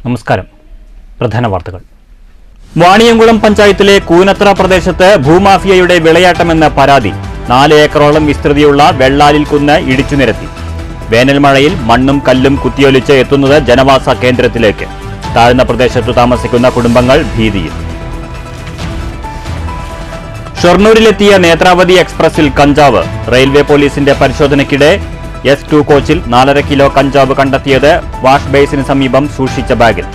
നമസ്കാരം. പ്രധാന വാർത്തകൾ. വാണിയംകുളം പഞ്ചായത്തിലെ കൂനത്ര പ്രദേശത്ത് ഭൂമാഫിയയുടെ വിളയാട്ടമെന്ന പരാതി. 4 ഏക്കറോളം വിസ്തൃതിയുള്ള വെള്ളാലിൽ കുന്ന് ഇടിച്ചു നിരത്തി. വേനൽ മഴയിൽ മണ്ണും കല്ലും കുത്തിയൊലിച്ച് എത്തുന്നത് ജനവാസ കേന്ദ്രത്തിലേക്ക്. താഴ്ന്ന പ്രദേശത്തു താമസിക്കുന്ന കുടുംബങ്ങൾ ഭീതിയിൽ. ഷൊർണൂരിലെത്തിയ നേത്രാവതി എക്സ്പ്രസിൽ കഞ്ചാവ്. റെയിൽവേ പോലീസിന്റെ പരിശോധനയ്ക്കിടെ S2 കോച്ചിൽ 4.5 കിലോ കഞ്ചാവ് കണ്ടെത്തിയത് വാഷ് ബേസിന് സമീപം സൂക്ഷിച്ച ബാഗിൽ.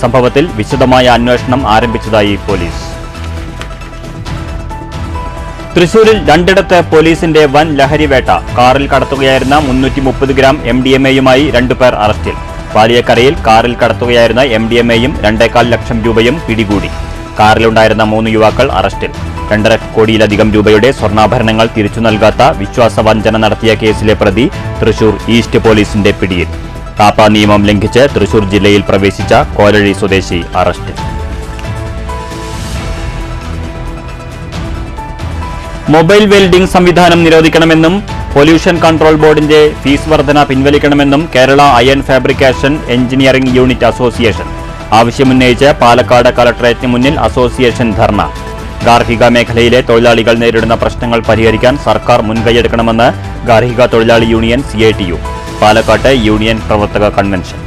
സംഭവത്തിൽ വിശദമായ അന്വേഷണം ആരംഭിച്ചതായി പോലീസ്. തൃശൂരിൽ 2 പോലീസിന്റെ വൻ ലഹരിവേട്ട. കാറിൽ കടത്തുകയായിരുന്ന 330 ഗ്രാം MDMA-യുമായി 2 പേർ അറസ്റ്റിൽ. പാലിയക്കരയിൽ കാറിൽ കടത്തുകയായിരുന്ന MDMA-യും 2.25 ലക്ഷം രൂപയും പിടികൂടി. കാറിലുണ്ടായിരുന്ന 3 യുവാക്കൾ അറസ്റ്റിൽ. 2.5 കോടിയിലധികം രൂപയുടെ സ്വർണ്ണാഭരണങ്ങൾ തിരിച്ചു നൽകാത്ത വിശ്വാസവഞ്ചന നടത്തിയ കേസിലെ പ്രതി തൃശൂർ ഈസ്റ്റ് പോലീസിന്റെ പിടിയിൽ. കാപ്പ നിയമം ലംഘിച്ച് തൃശൂർ ജില്ലയിൽ പ്രവേശിച്ച കോലഴി സ്വദേശി അറസ്റ്റിൽ. മൊബൈൽ വെൽഡിംഗ് സംവിധാനം നിരോധിക്കണമെന്നും പൊല്യൂഷൻ കൺട്രോൾ ബോർഡിന്റെ ഫീസ് വർധന പിൻവലിക്കണമെന്നും Kerala iron fabrication engineering unit association ആവശ്യമുന്നയിച്ച് പാലക്കാട് കളക്ടറേറ്റിന് മുന്നിൽ അസോസിയേഷൻ ധർണ. ഗാർഹിക മേഖലയിലെ തൊഴിലാളികൾ നേരിടുന്ന പ്രശ്നങ്ങൾ പരിഹരിക്കാൻ സർക്കാർ മുൻകൈയെടുക്കണമെന്ന് ഗാർഹിക തൊഴിലാളി യൂണിയൻ CITU. പാലക്കാട്ട് യൂണിയൻ പ്രവർത്തക കൺവെൻഷൻ.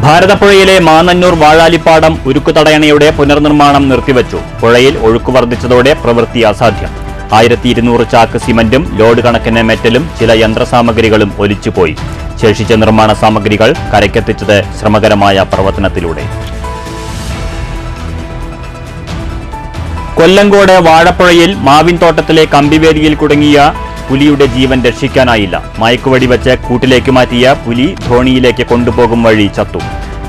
ഭാരതപ്പുഴയിലെ മാന്നന്നൂർ വാഴാലിപ്പാടം ഉരുക്കുതടയണയുടെ പുനർനിർമ്മാണം നിർത്തിവച്ചു. പുഴയിൽ ഒഴുക്ക് വർദ്ധിച്ചതോടെ പ്രവൃത്തി അസാധ്യം. 1200 ചാക്ക് സിമന്റും ലോഡ് കണക്കിന് മെറ്റലും ചില യന്ത്രസാമഗ്രികളും ഒലിച്ചുപോയി. ശേഷിച്ച നിർമ്മാണ സാമഗ്രികൾ കരയ്ക്കെത്തിച്ചത് ശ്രമകരമായ പ്രവർത്തനത്തിലൂടെ. കൊല്ലങ്കോട് വാഴപ്പുഴയിൽ മാവിൻതോട്ടത്തിലെ കമ്പിവേലിയിൽ കുടുങ്ങിയ പുലിയുടെ ജീവൻ രക്ഷിക്കാനായില്ല. മയക്കുവെടിവെച്ച് കൂട്ടിലേക്ക് മാറ്റിയ പുലി ധോണിയിലേക്ക് കൊണ്ടുപോകും വഴി ചത്തു.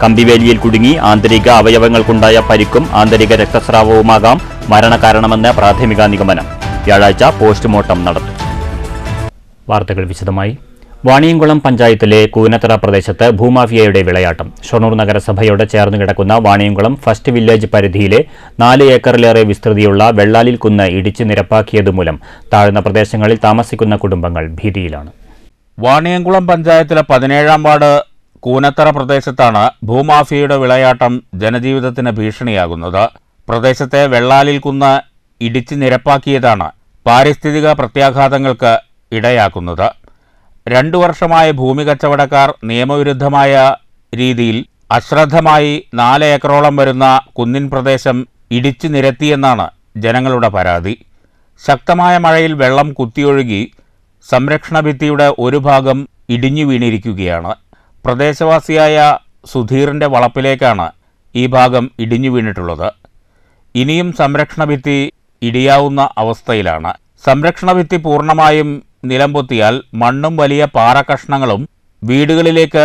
കമ്പിവേലിയിൽ കുടുങ്ങി ആന്തരിക അവയവങ്ങൾക്കുണ്ടായ പരിക്കും ആന്തരിക രക്തസ്രാവവുമാകാം മരണകാരണമെന്ന് പ്രാഥമിക നിഗമനം. വ്യാഴാഴ്ച പോസ്റ്റ്മോർട്ടം നടത്തും. വാർത്തകൾ വിശദമായി. വാണിയംകുളം പഞ്ചായത്തിലെ കൂനത്തറ പ്രദേശത്ത് ഭൂമാഫിയയുടെ വിളയാട്ടം. ഷൊർണൂർ നഗരസഭയോട് ചേർന്ന് കിടക്കുന്ന വാണിയംകുളം ഫസ്റ്റ് വില്ലേജ് പരിധിയിലെ 4 ഏക്കറിലേറെ വിസ്തൃതിയുള്ള വെള്ളാലിൽ കുന്ന് ഇടിച്ചു നിരപ്പാക്കിയതുമൂലം താഴ്ന്ന പ്രദേശങ്ങളിൽ താമസിക്കുന്ന കുടുംബങ്ങൾ ഭീതിയിലാണ്. വാണിയംകുളം പഞ്ചായത്തിലെ 17-ാം വാർഡ് കൂനത്തറ പ്രദേശത്താണ് ഭൂമാഫിയയുടെ വിളയാട്ടം ജനജീവിതത്തിന് ഭീഷണിയാകുന്നത്. പ്രദേശത്തെ വെള്ളാലിൽ കുന്ന് ഇടിച്ചു നിരപ്പാക്കിയതാണ് പാരിസ്ഥിതിക പ്രത്യാഘാതങ്ങൾക്ക് ഇടയാക്കുന്നത്. 2 വർഷമായി ഭൂമി കച്ചവടക്കാർ നിയമവിരുദ്ധമായ രീതിയിൽ അശ്രദ്ധമായി 4 ഏക്കറോളം വരുന്ന കുന്നിൻ പ്രദേശം ഇടിച്ചു നിരത്തിയെന്നാണ് ജനങ്ങളുടെ പരാതി. ശക്തമായ മഴയിൽ വെള്ളം കുത്തിയൊഴുകി സംരക്ഷണ ഭിത്തിയുടെ ഒരു ഭാഗം ഇടിഞ്ഞു വീണിരിക്കുകയാണ്. പ്രദേശവാസിയായ സുധീറിൻ്റെ വളപ്പിലേക്കാണ് ഈ ഭാഗം ഇടിഞ്ഞു വീണിട്ടുള്ളത്. ഇനിയും സംരക്ഷണ ഭിത്തി ഇടിയാവുന്ന അവസ്ഥയിലാണ്. സംരക്ഷണ ഭിത്തി പൂർണ്ണമായും നിലംപൊത്തിയാൽ മണ്ണും വലിയ പാറക്കഷ്ണങ്ങളും വീടുകളിലേക്ക്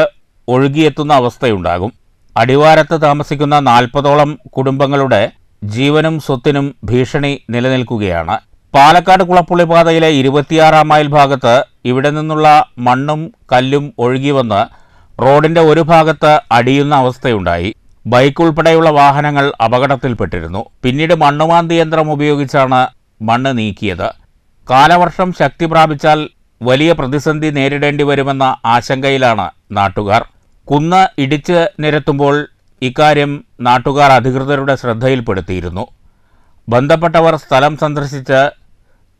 ഒഴുകിയെത്തുന്ന അവസ്ഥയുണ്ടാകും. അടിവാരത്ത് താമസിക്കുന്ന 40ഓളം കുടുംബങ്ങളുടെ ജീവനും സ്വത്തിനും ഭീഷണി നിലനിൽക്കുകയാണ്. പാലക്കാട് കുളപ്പുള്ളി പാതയിലെ 26-ാം മൈൽ ഭാഗത്ത് ഇവിടെ നിന്നുള്ള മണ്ണും കല്ലും ഒഴുകി വന്ന് റോഡിന്റെ ഒരു ഭാഗത്ത് അടിയുന്ന അവസ്ഥയുണ്ടായി. ബൈക്ക് ഉൾപ്പെടെയുള്ള വാഹനങ്ങൾ അപകടത്തിൽപ്പെട്ടിരുന്നു. പിന്നീട് മണ്ണുമാന്തി യന്ത്രം ഉപയോഗിച്ചാണ് മണ്ണ് നീക്കിയത്. കാലവർഷം ശക്തി പ്രാപിച്ചാൽ വലിയ പ്രതിസന്ധി നേരിടേണ്ടി വരുമെന്ന ആശങ്കയിലാണ് നാട്ടുകാർ. കുന്ന് ഇടിച്ച് നിരത്തുമ്പോൾ ഇക്കാര്യം നാട്ടുകാർ അധികൃതരുടെ ശ്രദ്ധയിൽപ്പെടുത്തിയിരുന്നു. ബന്ധപ്പെട്ടവർ സ്ഥലം സന്ദർശിച്ച്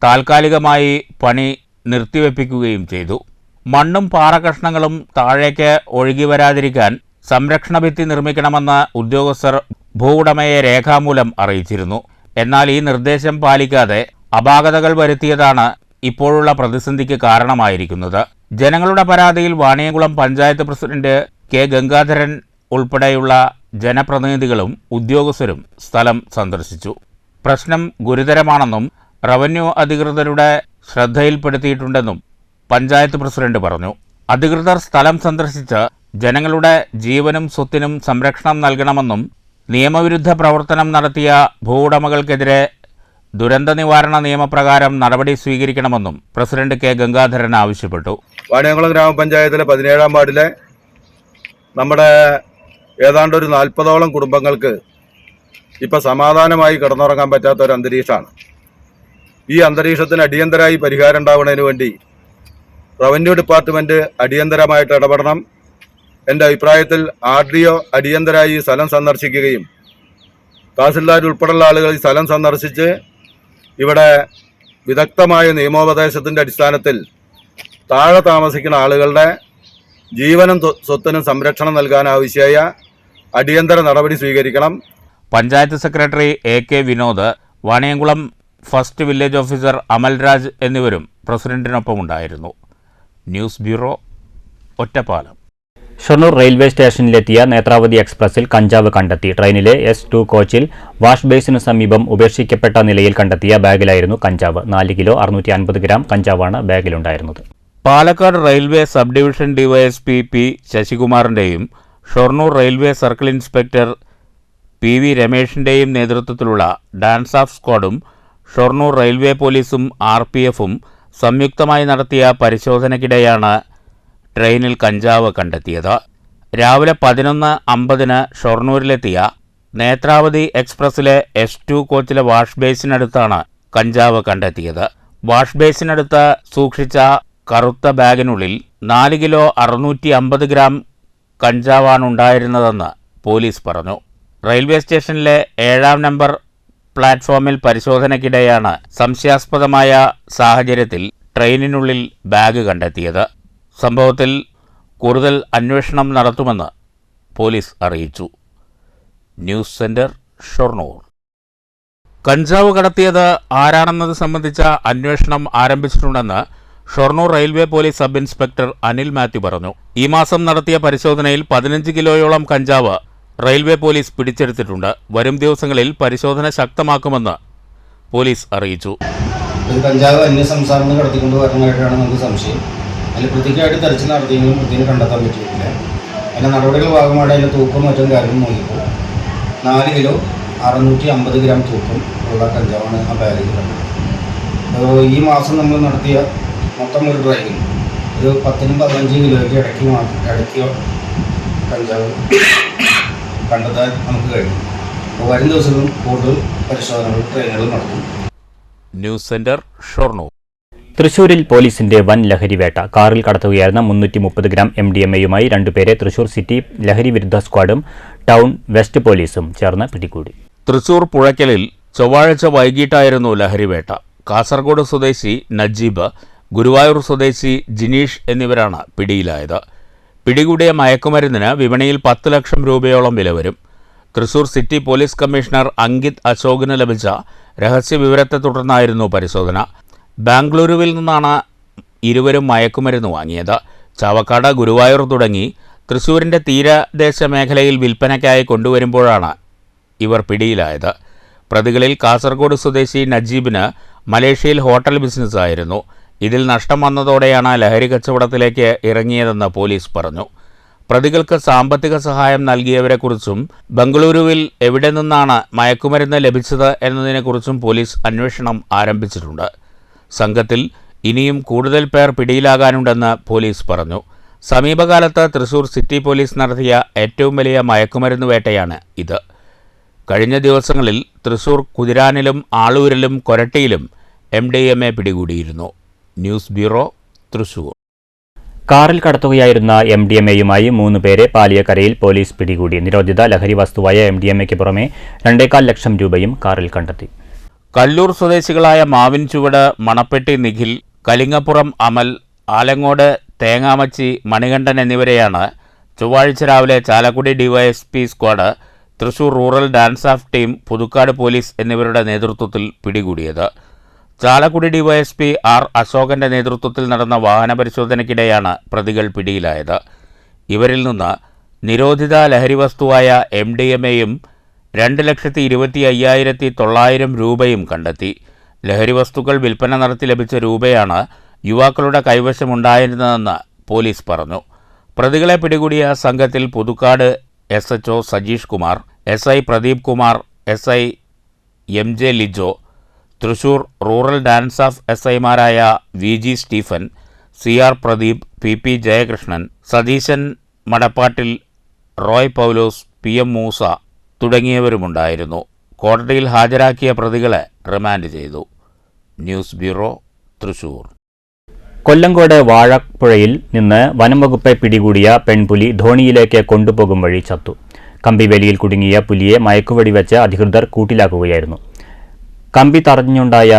താൽക്കാലികമായി പണി നിർത്തിവെപ്പിക്കുകയും ചെയ്തു. മണ്ണും പാറകഷ്ണങ്ങളും താഴേക്ക് ഒഴുകി വരാതിരിക്കാൻ സംരക്ഷണ ഭിത്തി നിർമ്മിക്കണമെന്ന് ഉദ്യോഗസ്ഥർ ഭൂവുടമയെ രേഖാമൂലം അറിയിച്ചിരുന്നു. എന്നാൽ ഈ നിർദ്ദേശം പാലിക്കാതെ അപാകതകൾ വരുത്തിയതാണ് ഇപ്പോഴുള്ള പ്രതിസന്ധിക്ക് കാരണമായിരിക്കുന്നത്. ജനങ്ങളുടെ പരാതിയിൽ വാണിയംകുളം പഞ്ചായത്ത് പ്രസിഡന്റ് K. ഗംഗാധരൻ ഉൾപ്പെടെയുള്ള ജനപ്രതിനിധികളും ഉദ്യോഗസ്ഥരും സ്ഥലം സന്ദർശിച്ചു. പ്രശ്നം ഗുരുതരമാണെന്നും റവന്യൂ അധികൃതരുടെ ശ്രദ്ധയിൽപ്പെടുത്തിയിട്ടുണ്ടെന്നും പഞ്ചായത്ത് പ്രസിഡന്റ് പറഞ്ഞു. അധികൃതർ സ്ഥലം സന്ദർശിച്ച് ജനങ്ങളുടെ ജീവനും സ്വത്തിനും സംരക്ഷണം നൽകണമെന്നും നിയമവിരുദ്ധ പ്രവർത്തനം നടത്തിയ ഭൂവുടമകൾക്കെതിരെ ദുരന്ത നിവാരണ നിയമപ്രകാരം നടപടി സ്വീകരിക്കണമെന്നും പ്രസിഡന്റ് K. ഗംഗാധരൻ ആവശ്യപ്പെട്ടു. വാണിയംകുളം ഗ്രാമപഞ്ചായത്തിലെ 17-ാം വാർഡിലെ നമ്മുടെ ഏതാണ്ട് ഒരു 40ഓളം കുടുംബങ്ങൾക്ക് ഇപ്പം സമാധാനമായി കിടന്നുറങ്ങാൻ പറ്റാത്ത ഒരു അന്തരീക്ഷമാണ്. ഈ അന്തരീക്ഷത്തിന് അടിയന്തരമായി പരിഹാരം ഉണ്ടാവുന്നതിന് വേണ്ടി റവന്യൂ ഡിപ്പാർട്ട്മെന്റ് അടിയന്തരമായിട്ട് ഇടപെടണം. എൻ്റെ അഭിപ്രായത്തിൽ RDO അടിയന്തരമായി ഈ സ്ഥലം സന്ദർശിക്കുകയും തഹസിൽദാർ ഉൾപ്പെടെയുള്ള ആളുകൾ ഈ സ്ഥലം സന്ദർശിച്ച് ഇവിടെ വിദഗ്ധമായ നിയമോപദേശത്തിൻ്റെ അടിസ്ഥാനത്തിൽ താഴെ താമസിക്കുന്ന ആളുകളുടെ ജീവനും സ്വത്തിനും സംരക്ഷണം നൽകാൻ ആവശ്യമായ അടിയന്തര നടപടി സ്വീകരിക്കണം. Panchayat secretary AK Vinod, Vaniyamkulam first village officer Amalraj എന്നിവരും പ്രസിഡന്റിനൊപ്പമുണ്ടായിരുന്നു. News bureau, Ottapalam. Shoranur railway സ്റ്റേഷനിലെത്തിയ നേത്രാവതി എക്സ്പ്രസിൽ കഞ്ചാവ് കണ്ടെത്തി. ട്രെയിനിലെ S2 കോച്ചിൽ വാഷ് ബേസിന് സമീപം ഉപേക്ഷിക്കപ്പെട്ട നിലയിൽ കണ്ടെത്തിയ ബാഗിലായിരുന്നു കഞ്ചാവ്. 4 കിലോ 650 ഗ്രാം കഞ്ചാവാണ് ബാഗിലുണ്ടായിരുന്നത്. Palakkad railway sub division DYSP P ശശികുമാറിൻ്റെയും Shoranur railway circle inspector PV രമേഷിൻ്റെയും നേതൃത്വത്തിലുള്ള ഡാൻസ് ഓഫ് സ്ക്വാഡും ഷൊർണൂർ റെയിൽവേ പോലീസും RPFും സംയുക്തമായി നടത്തിയ പരിശോധനയ്ക്കിടെയാണ് ട്രെയിനിൽ കഞ്ചാവ് കണ്ടെത്തിയത്. രാവിലെ 11:50 ഷൊർണൂരിലെത്തിയ നേത്രാവതി എക്സ്പ്രസിലെ S2 കോച്ചിലെ വാഷ് ബേസിനടുത്താണ് കഞ്ചാവ് കണ്ടെത്തിയത്. വാഷ് ബേസിനടുത്ത് സൂക്ഷിച്ച കറുത്ത ബാഗിനുള്ളിൽ 4 കിലോ 650 ഗ്രാം കഞ്ചാവാണുണ്ടായിരുന്നതെന്ന് പോലീസ് പറഞ്ഞു. റെയിൽവേ സ്റ്റേഷനിലെ 7-ാം നമ്പർ പ്ലാറ്റ്ഫോമിൽ പരിശോധനയ്ക്കിടെയാണ് സംശയാസ്പദമായ സാഹചര്യത്തിൽ ട്രെയിനിനുള്ളിൽ ബാഗ് കണ്ടെത്തിയത്. സംഭവത്തിൽ കൂടുതൽ അന്വേഷണം നടത്തുമെന്ന് പോലീസ് അറിയിച്ചു. News centre, Shoranur. കഞ്ചാവ് കടത്തിയത് ആരാണെന്നത് സംബന്ധിച്ച അന്വേഷണം ആരംഭിച്ചിട്ടുണ്ടെന്ന് Shoranur railway police sub inspector Anil Mathew പറഞ്ഞു. ഈ മാസം നടത്തിയ പരിശോധനയിൽ 15 കിലോയോളം കഞ്ചാവ് റെയിൽവേ പോലീസ് പിടിച്ചെടുത്തിട്ടുണ്ട്. വരും ദിവസങ്ങളിൽ പരിശോധന ശക്തമാക്കുമെന്ന് പോലീസ് അറിയിച്ചു. കഞ്ചാവ് അന്യസംസ്ഥാനത്ത് കടത്തിക്കൊണ്ട് വരുന്നതായിട്ടാണ് നമുക്ക് സംശയം. അതിൽ പ്രതിക്കായിട്ട് തെരച്ചിൽ നടത്തിയെങ്കിലും പ്രതിനെ കണ്ടെത്താൻ പറ്റിയിട്ടില്ല. അതിൻ്റെ നടപടികൾ ഭാഗമായിട്ട് അതിൻ്റെ തൂക്കം മറ്റും കാര്യങ്ങളും നോക്കിയപ്പോൾ 4 കിലോ 650 ഗ്രാം തൂക്കം ഉള്ള കഞ്ചാവാണ് ആ ബാഗിൽ കണ്ടത്. ഈ മാസം നമ്മൾ നടത്തിയ മൊത്തം ഒരു ഡ്രൈവിൽ ഒരു 10-15 കിലോയ്ക്ക് ഇടയ്ക്ക് കഞ്ചാവ് കണ്ടെത്താൻ നമുക്ക് കഴിയും. അപ്പോൾ വരും ദിവസങ്ങളും കൂടുതൽ പരിശോധനകൾ ട്രെയിനുകൾ നടത്തും. News centre, Shoranur. തൃശൂരിൽ പോലീസിന്റെ വൻ ലഹരിവേട്ട. കാറിൽ കടത്തുകയായിരുന്ന 330 ഗ്രാം MDMAയുമായി 2 പേരെ തൃശൂർ സിറ്റി ലഹരി വിരുദ്ധ സ്ക്വാഡും ടൗൺ വെസ്റ്റ് പോലീസും ചേർന്ന് പിടികൂടി. തൃശൂർ പുഴയ്ക്കലിൽ ചൊവ്വാഴ്ച വൈകിട്ടായിരുന്നു ലഹരിവേട്ട. കാസർഗോഡ് സ്വദേശി നജീബ്, ഗുരുവായൂർ സ്വദേശി ജിനീഷ് എന്നിവരാണ് പിടിയിലായത്. പിടികൂടിയ മയക്കുമരുന്നിന് വിപണിയിൽ 10 ലക്ഷം രൂപയോളം വില വരും. Thrissur city police commissioner Ankit അശോകിന് ലഭിച്ച രഹസ്യവിവരത്തെ തുടർന്നായിരുന്നു പരിശോധന. ബാംഗ്ലൂരുവിൽ നിന്നാണ് ഇരുവരും മയക്കുമരുന്ന് വാങ്ങിയത്. ചാവക്കാട്, ഗുരുവായൂർ തുടങ്ങി തൃശൂരിൻ്റെ തീരദേശ മേഖലയിൽ വിൽപ്പനയ്ക്കായി കൊണ്ടുവരുമ്പോഴാണ് ഇവർ പിടിയിലായത്. പ്രതികളിൽ കാസർഗോഡ് സ്വദേശി നജീബിന് മലേഷ്യയിൽ ഹോട്ടൽ ബിസിനസ്സായിരുന്നു. ഇതിൽ നഷ്ടം വന്നതോടെയാണ് ലഹരി കച്ചവടത്തിലേക്ക് ഇറങ്ങിയതെന്ന് പോലീസ് പറഞ്ഞു. പ്രതികൾക്ക് സാമ്പത്തിക സഹായം നൽകിയവരെക്കുറിച്ചും ബംഗളൂരുവിൽ എവിടെ നിന്നാണ് മയക്കുമരുന്ന് ലഭിച്ചത് എന്നതിനെക്കുറിച്ചും പോലീസ് അന്വേഷണം ആരംഭിച്ചിട്ടുണ്ട്. സംഘത്തിൽ ഇനിയും കൂടുതൽ പേർ പിടിയിലാകാനുണ്ടെന്ന് പോലീസ് പറഞ്ഞു. സമീപകാലത്ത് തൃശൂർ സിറ്റി പോലീസ് നടത്തിയ ഏറ്റവും വലിയ മയക്കുമരുന്ന് വേട്ടയാണ് ഇത്. കഴിഞ്ഞ ദിവസങ്ങളിൽ തൃശൂർ കുതിരാനിലും ആളൂരിലും കൊരട്ടിയിലും MDMA പിടികൂടിയിരുന്നു. News bureau, Thrissur. കാറിൽ കടത്തുകയായിരുന്ന MDMAയുമായി 3 പേരെ പാലിയക്കരയിൽ പോലീസ് പിടികൂടി. നിരോധിത ലഹരി വസ്തുവായ MDMAയ്ക്ക് പുറമെ 2.25 ലക്ഷം രൂപയും കാറിൽ കണ്ടെത്തി. കല്ലൂർ സ്വദേശികളായ മാവിൻ ചുവട്, മണപ്പെട്ടി നിഖിൽ, കലിങ്ങപ്പുറം അമൽ, ആലങ്ങോട് തേങ്ങാമച്ചി മണികണ്ഠൻ എന്നിവരെയാണ് ചൊവ്വാഴ്ച രാവിലെ Chalakudy DYSP squad, Thrissur rural dance of team, Puthukkad police എന്നിവരുടെ നേതൃത്വത്തിൽ പിടികൂടിയത്. ചാലക്കുടി DYSP R അശോകന്റെ നേതൃത്വത്തിൽ നടന്ന വാഹന പരിശോധനയ്ക്കിടെയാണ് പ്രതികൾ പിടിയിലായത്. ഇവരിൽ നിന്ന് നിരോധിത ലഹരി വസ്തുവായ MDMAയും 2,25,900 രൂപയും കണ്ടെത്തി. ലഹരി വസ്തുക്കൾ വിൽപ്പന നടത്തി ലഭിച്ച രൂപയാണ് യുവാക്കളുടെ കൈവശമുണ്ടായിരുന്നതെന്ന് പോലീസ് പറഞ്ഞു. പ്രതികളെ പിടികൂടിയ സംഘത്തിൽ Puthukkad SHO Sajeesh Kumar, SI Pradeep Kumar, SI MJ Lijo, Thrissur rural DANSAF SIമാരായ VG Stephen, CR Pradeep, PP Jayakrishnan, Satheesan Madappattil, Roy Paulose, PM Moosa തുടങ്ങിയവരുമുണ്ടായിരുന്നു. കോടതിയിൽ ഹാജരാക്കിയ പ്രതികളെ റിമാൻഡ് ചെയ്തു. News bureau, Thrissur. കൊല്ലങ്കോട് വാഴപ്പുഴയിൽ നിന്ന് വനംവകുപ്പ് പിടികൂടിയ പെൺപുലി ധോണിയിലേക്ക് കൊണ്ടുപോകും വഴി ചത്തു. കമ്പിവേലിയിൽ കുടുങ്ങിയ പുലിയെ മയക്കുവെടിവെച്ച് അധികൃതർ കൂട്ടിലാക്കുകയായിരുന്നു. കമ്പി തറഞ്ഞുണ്ടായ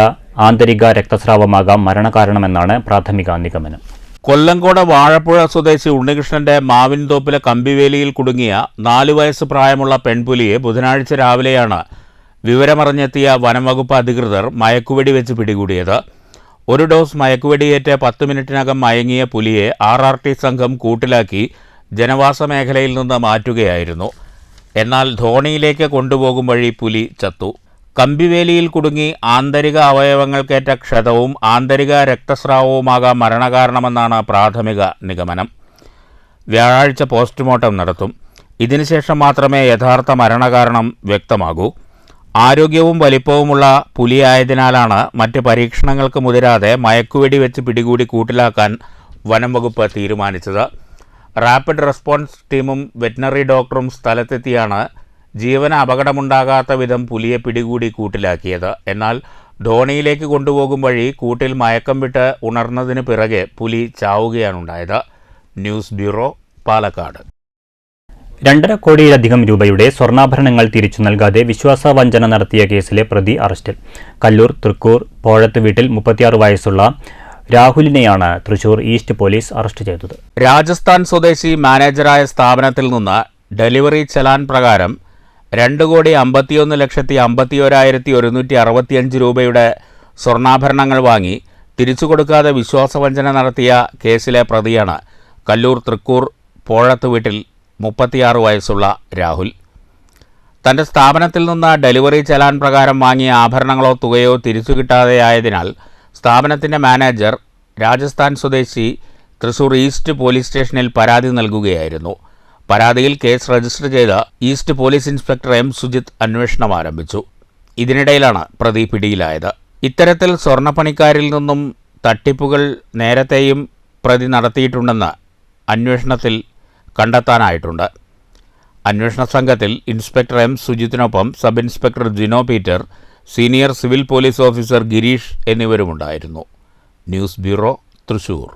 ആന്തരിക രക്തസ്രാവമാകാം മരണകാരണമെന്നാണ് പ്രാഥമിക നിഗമനം. കൊല്ലങ്കോട് വാഴപ്പുഴ സ്വദേശി ഉണ്ണികൃഷ്ണന്റെ മാവിൻതോപ്പിലെ കമ്പിവേലിയിൽ കുടുങ്ങിയ 4 വയസ്സ് പ്രായമുള്ള പെൺപുലിയെ ബുധനാഴ്ച രാവിലെയാണ് വിവരമറിഞ്ഞെത്തിയ വനംവകുപ്പ് അധികൃതർ മയക്കുവെടിവെച്ച് പിടികൂടിയത്. ഒരു ഡോസ് മയക്കുവെടിയേറ്റ് 10 മിനിറ്റിനകം മയങ്ങിയ പുലിയെ RRT സംഘം കൂട്ടിലാക്കി ജനവാസ മേഖലയിൽ നിന്ന് മാറ്റുകയായിരുന്നു. എന്നാൽ ധോണിയിലേക്ക് കൊണ്ടുപോകും വഴി പുലി ചത്തു. കമ്പിവേലിയിൽ കുടുങ്ങി ആന്തരിക അവയവങ്ങൾക്കേറ്റ ക്ഷതവും ആന്തരിക രക്തസ്രാവവുമാകാം മരണകാരണമെന്നാണ് പ്രാഥമിക നിഗമനം. വ്യാഴാഴ്ച പോസ്റ്റ്മോർട്ടം നടത്തും. ഇതിനുശേഷം മാത്രമേ യഥാർത്ഥ മരണകാരണം വ്യക്തമാകൂ. ആരോഗ്യവും വലിപ്പവുമുള്ള പുലിയായതിനാലാണ് മറ്റ് പരീക്ഷണങ്ങൾക്ക് മുതിരാതെ മയക്കുവെടി വെച്ച് പിടികൂടി കൂട്ടിലാക്കാൻ വനംവകുപ്പ് തീരുമാനിച്ചത്. റാപ്പിഡ് റെസ്പോൺസ് ടീമും വെറ്റിനറി ഡോക്ടറും സ്ഥലത്തെത്തിയാണ് ജീവന് അപകടമുണ്ടാകാത്ത വിധം പുലിയെ പിടികൂടി കൂട്ടിലാക്കിയത്. എന്നാൽ ധോണിയിലേക്ക് കൊണ്ടുപോകും വഴി കൂട്ടിൽ മയക്കം വിട്ട് ഉണർന്നതിന് പിറകെ പുലി ചാവുകയാണുണ്ടായത്. News bureau, Palakkad. 2.5 കോടിയിലധികം രൂപയുടെ സ്വർണ്ണാഭരണങ്ങൾ തിരിച്ചു നൽകാതെ വിശ്വാസവഞ്ചന നടത്തിയ കേസിലെ പ്രതി അറസ്റ്റിൽ. കല്ലൂർ തൃക്കൂർ പോഴത്ത് വീട്ടിൽ 36 വയസ്സുള്ള രാഹുലിനെയാണ് തൃശൂർ ഈസ്റ്റ് പോലീസ് അറസ്റ്റ് ചെയ്തത്. രാജസ്ഥാൻ സ്വദേശി മാനേജറായ സ്ഥാപനത്തിൽ നിന്ന് ഡെലിവറി ചലാൻ പ്രകാരം 2,51,51,165 രൂപയുടെ സ്വർണ്ണാഭരണങ്ങൾ വാങ്ങി തിരിച്ചു കൊടുക്കാതെ വിശ്വാസവഞ്ചന നടത്തിയ കേസിലെ പ്രതിയാണ് കല്ലൂർ തൃക്കൂർ പോഴത്ത് വീട്ടിൽ 36 വയസ്സുള്ള രാഹുൽ. തൻ്റെ സ്ഥാപനത്തിൽ നിന്ന് ഡെലിവറി ചലാൻ പ്രകാരം വാങ്ങിയ ആഭരണങ്ങളോ തുകയോ തിരിച്ചു കിട്ടാതെയായതിനാൽ സ്ഥാപനത്തിൻ്റെ മാനേജർ രാജസ്ഥാൻ സ്വദേശി തൃശൂർ ഈസ്റ്റ് പോലീസ് സ്റ്റേഷനിൽ പരാതി നൽകുകയായിരുന്നു. പരാതിയിൽ കേസ് രജിസ്റ്റർ ചെയ്ത east police inspector M. Sujith അന്വേഷണം ആരംഭിച്ചു. ഇതിനിടയിലാണ് പ്രതി പിടിയിലായത്. ഇത്തരത്തിൽ സ്വർണ്ണപ്പണിക്കാരിൽ നിന്നും തട്ടിപ്പുകൾ നേരത്തെയും പ്രതി നടത്തിയിട്ടുണ്ടെന്ന് അന്വേഷണത്തിൽ കണ്ടെത്താനായിട്ടുണ്ട്. അന്വേഷണ സംഘത്തിൽ ഇൻസ്പെക്ടർ M. സുജിത്തിനൊപ്പം sub inspector Gino Peter, senior civil police officer Girish എന്നിവരുമുണ്ടായിരുന്നു. News bureau, Thrissur.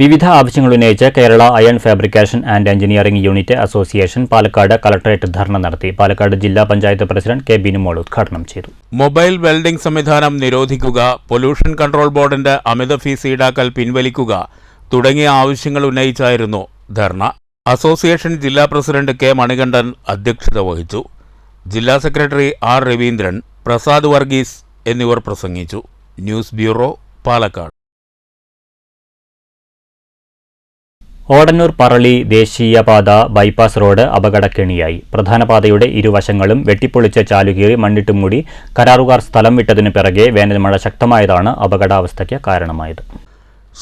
വിവിധ ആവശ്യങ്ങൾ ഉന്നയിച്ച് Kerala iron fabrication and engineering unit association Palakkad collectorate dharna നടത്തി. പാലക്കാട് ജില്ലാ പഞ്ചായത്ത് പ്രസിഡന്റ് കെ ബിനുമോൾ ഉദ്ഘാടനം ചെയ്തു. മൊബൈൽ വെൽഡിംഗ് സംവിധാനം നിരോധിക്കുക, പൊല്യൂഷൻ കൺട്രോൾ ബോർഡിന്റെ അമിത ഫീസ് ഈടാക്കൽ പിൻവലിക്കുക തുടങ്ങിയ ആവശ്യങ്ങൾ ഉന്നയിച്ചായിരുന്നു ധർണ. അസോസിയേഷൻ ജില്ലാ പ്രസിഡന്റ് കെ മണികണ്ഠൻ അധ്യക്ഷത വഹിച്ചു. ജില്ലാ സെക്രട്ടറി R. രവീന്ദ്രൻ, പ്രസാദ് വർഗീസ് എന്നിവർ പ്രസംഗിച്ചു. News bureau, Palakkad. ഓടന്നൂർ പറളി ദേശീയപാത ബൈപ്പാസ് റോഡ് അപകടക്കെണിയായി. പ്രധാന പാതയുടെ ഇരുവശങ്ങളും വെട്ടിപ്പൊളിച്ച് ചാലുകീറി മണ്ണിട്ട് മൂടി കരാറുകാർ സ്ഥലം വിട്ടതിനു പിറകെ വേനൽമഴ ശക്തമായതാണ് അപകടാവസ്ഥയ്ക്ക് കാരണമായത്.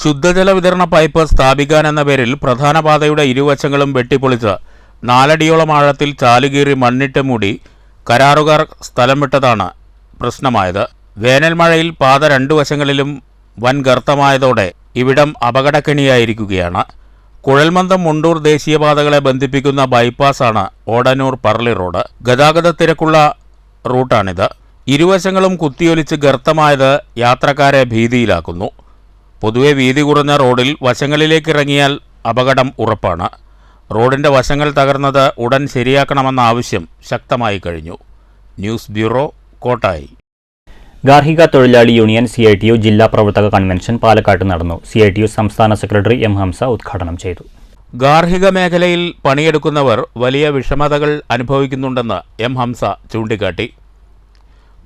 ശുദ്ധജല വിതരണ പൈപ്പ് സ്ഥാപിക്കാനെന്ന പേരിൽ പ്രധാന പാതയുടെ ഇരുവശങ്ങളും വെട്ടിപ്പൊളിച്ച് 4 അടിയോളം ആഴത്തിൽ ചാലുകീറി മണ്ണിട്ട് മൂടി കരാറുകാർ സ്ഥലം വിട്ടതാണ് പ്രശ്നമായത്. വേനൽമഴയിൽ പാത 2 വശങ്ങളിലും വൻ ഗർത്തമായതോടെ ഇവിടം അപകടക്കെണിയായിരിക്കുകയാണ്. കുഴൽമന്ദം മുണ്ടൂർ ദേശീയപാതകളെ ബന്ധിപ്പിക്കുന്ന ബൈപ്പാസാണ് ഓടന്നൂർ പറളി റോഡ്. ഗതാഗത തിരക്കുള്ള റൂട്ടാണിത്. ഇരുവശങ്ങളും കുത്തിയൊലിച്ച് ഗർത്തമായത് യാത്രക്കാരെ ഭീതിയിലാക്കുന്നു. പൊതുവെ വീതി കുറഞ്ഞ റോഡിൽ വശങ്ങളിലേക്കിറങ്ങിയാൽ അപകടം ഉറപ്പാണ്. റോഡിൻ്റെ വശങ്ങൾ തകർന്നത് ഉടൻ ശരിയാക്കണമെന്ന ആവശ്യം ശക്തമായി കഴിഞ്ഞു. News bureau, Kottayi. ഗാർഹിക തൊഴിലാളി യൂണിയൻ CITU ജില്ലാ പ്രവർത്തക കൺവെൻഷൻ പാലക്കാട്ട് നടന്നു. CITU സംസ്ഥാന സെക്രട്ടറി M. ഹംസ ഉദ്ഘാടനം ചെയ്തു. ഗാർഹിക മേഖലയിൽ പണിയെടുക്കുന്നവർ വലിയ വിഷമതകൾ അനുഭവിക്കുന്നുണ്ടെന്ന് M. ഹംസ ചൂണ്ടിക്കാട്ടി.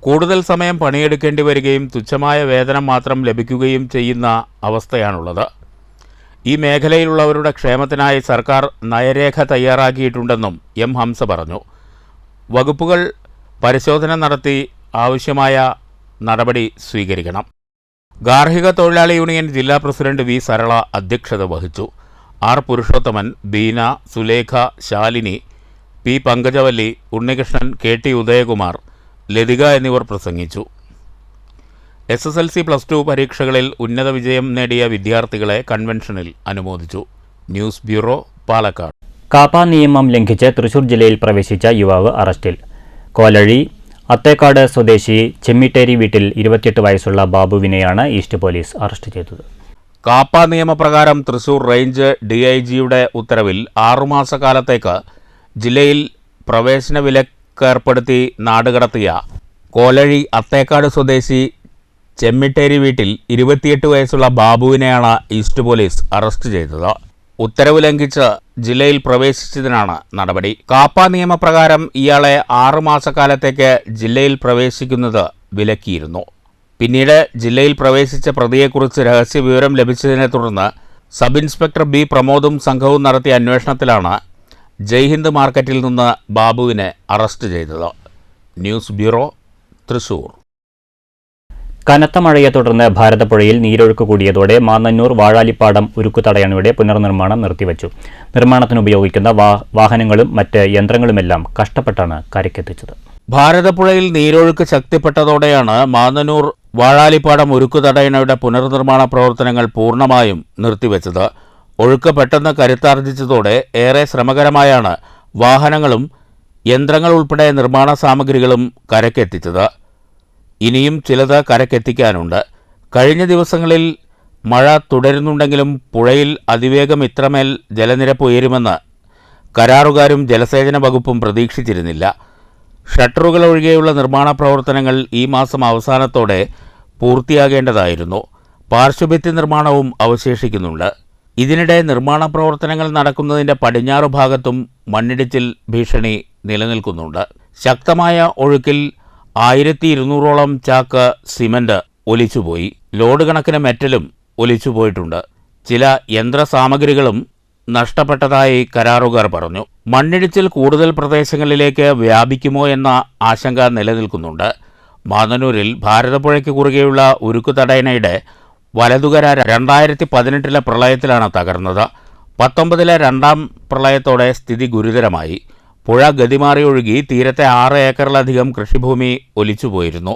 കൂടുതൽ സമയം പണിയെടുക്കേണ്ടി വരികയും തുച്ഛമായ വേതനം മാത്രം ലഭിക്കുകയും ചെയ്യുന്ന അവസ്ഥയാണുള്ളത്. ഈ മേഖലയിലുള്ളവരുടെ ക്ഷേമത്തിനായി സർക്കാർ നയരേഖ തയ്യാറാക്കിയിട്ടുണ്ടെന്നും M. ഹംസ പറഞ്ഞു. വകുപ്പുകൾ പരിശോധന നടത്തി ആവശ്യമായ നടപടി സ്വീകരിക്കണം. ഗാർഹിക തൊഴിലാളി യൂണിയൻ ജില്ലാ പ്രസിഡന്റ് V. സരള അധ്യക്ഷത വഹിച്ചു. R. Purushothaman, Beena, Sulekha, Shalini, P. Pankajavalli, Unnikrishnan, KT Udayakumar, Lathika എന്നിവർ പ്രസംഗിച്ചു. SSLC+2 പരീക്ഷകളിൽ ഉന്നത വിജയം നേടിയ വിദ്യാർത്ഥികളെ കൺവെൻഷനിൽ അനുമോദിച്ചു. News bureau, Palakkad. കാപ്പ നിയമം ലംഘിച്ച് തൃശൂർ ജില്ലയിൽ പ്രവേശിച്ച യുവാവ് അറസ്റ്റിൽ. കോലഴി അത്തേക്കാട് സ്വദേശി ചെമ്മിട്ടേരി വീട്ടിൽ 28 വയസ്സുള്ള ബാബുവിനെയാണ് ഈസ്റ്റ് പോലീസ് അറസ്റ്റ് ചെയ്തത്. കാപ്പ നിയമപ്രകാരം തൃശൂർ റേഞ്ച് DIGയുടെ ഉത്തരവിൽ 6 മാസക്കാലത്തേക്ക് ജില്ലയിൽ പ്രവേശന വിലക്കേർപ്പെടുത്തി നാടുകടത്തിയ കോലഴി അത്തേക്കാട് സ്വദേശി ചെമ്മിട്ടേരി വീട്ടിൽ 28 വയസ്സുള്ള ബാബുവിനെയാണ് ഈസ്റ്റ് പോലീസ് അറസ്റ്റ് ചെയ്തത്. ഉത്തരവ് ലംഘിച്ച് ജില്ലയിൽ പ്രവേശിച്ചതിനാണ് നടപടി. കാപ്പ നിയമപ്രകാരം ഇയാളെ 6 മാസക്കാലത്തേക്ക് ജില്ലയിൽ പ്രവേശിക്കുന്നത് വിലക്കിയിരുന്നു. പിന്നീട് ജില്ലയിൽ പ്രവേശിച്ച പ്രതിയെക്കുറിച്ച് രഹസ്യവിവരം ലഭിച്ചതിനെ തുടർന്ന് സബ് ഇൻസ്പെക്ടർ B പ്രമോദും സംഘവും നടത്തിയ അന്വേഷണത്തിലാണ് ജയ്ഹിന്ദ് മാർക്കറ്റിൽ നിന്ന് ബാബുവിനെ അറസ്റ്റ് ചെയ്തത്. News bureau, Thrissur. കനത്ത മഴയെ തുടർന്ന് ഭാരതപ്പുഴയിൽ നീരൊഴുക്ക് കൂടിയതോടെ മാന്നന്നൂർ വാഴാലിപ്പാടം ഉരുക്കുതടയണയുടെ പുനർനിർമ്മാണം നിർത്തിവച്ചു. നിർമ്മാണത്തിന് ഉപയോഗിക്കുന്ന വാഹനങ്ങളും മറ്റ് യന്ത്രങ്ങളുമെല്ലാം കഷ്ടപ്പെട്ടാണ് കരയ്ക്കെത്തിച്ചത്. ഭാരതപ്പുഴയിൽ നീരൊഴുക്ക് ശക്തിപ്പെട്ടതോടെയാണ് മാന്നന്നൂർ വാഴാലിപ്പാടം ഉരുക്കുതടയണയുടെ പുനർനിർമ്മാണ പ്രവർത്തനങ്ങൾ പൂർണ്ണമായും നിർത്തിവെച്ചത്. ഒഴുക്ക് പെട്ടെന്ന് കരുത്താർജിച്ചതോടെ ഏറെ ശ്രമകരമായാണ് വാഹനങ്ങളും യന്ത്രങ്ങൾ ഉൾപ്പെടെ നിർമ്മാണ സാമഗ്രികളും കരയ്ക്കെത്തിച്ചത്. ഇനിയും ചിലത് കരക്കെത്തിക്കാനുണ്ട്. കഴിഞ്ഞ ദിവസങ്ങളിൽ മഴ തുടരുന്നുണ്ടെങ്കിലും പുഴയിൽ അതിവേഗം ഇത്രമേൽ ജലനിരപ്പ് ഉയരുമെന്ന് കരാറുകാരും ജലസേചന വകുപ്പും പ്രതീക്ഷിച്ചിരുന്നില്ല. ഷട്ടറുകൾ ഒഴികെയുള്ള നിർമ്മാണ പ്രവർത്തനങ്ങൾ ഈ മാസം അവസാനത്തോടെ പൂർത്തിയാകേണ്ടതായിരുന്നു. പാർശ്വഭിത്തി നിർമ്മാണവും അവശേഷിക്കുന്നുണ്ട്. ഇതിനിടെ നിർമ്മാണ പ്രവർത്തനങ്ങൾ നടക്കുന്നതിൻ്റെ പടിഞ്ഞാറു ഭാഗത്തും മണ്ണിടിച്ചിൽ ഭീഷണി നിലനിൽക്കുന്നുണ്ട്. ശക്തമായ ഒഴുക്കിൽ 1200ഓളം ചാക്ക് സിമന്റ് ഒലിച്ചുപോയി. ലോഡ് കണക്കിന് മെറ്റലും ഒലിച്ചുപോയിട്ടുണ്ട്. ചില യന്ത്രസാമഗ്രികളും നഷ്ടപ്പെട്ടതായി കരാറുകാർ പറഞ്ഞു. മണ്ണിടിച്ചിൽ കൂടുതൽ പ്രദേശങ്ങളിലേക്ക് വ്യാപിക്കുമോ എന്ന ആശങ്ക നിലനിൽക്കുന്നുണ്ട്. മാന്നന്നൂരിൽ ഭാരതപ്പുഴയ്ക്ക് കുറുകെയുള്ള ഉരുക്കുതടയണയുടെ വലതുകര 2018 പ്രളയത്തിലാണ് തകർന്നത്. 19 രണ്ടാം പ്രളയത്തോടെ സ്ഥിതി ഗുരുതരമായി. പുഴ ഗതിമാറി ഒഴുകി തീരത്തെ 6 ഏക്കറിലധികം കൃഷിഭൂമി ഒലിച്ചുപോയിരുന്നു.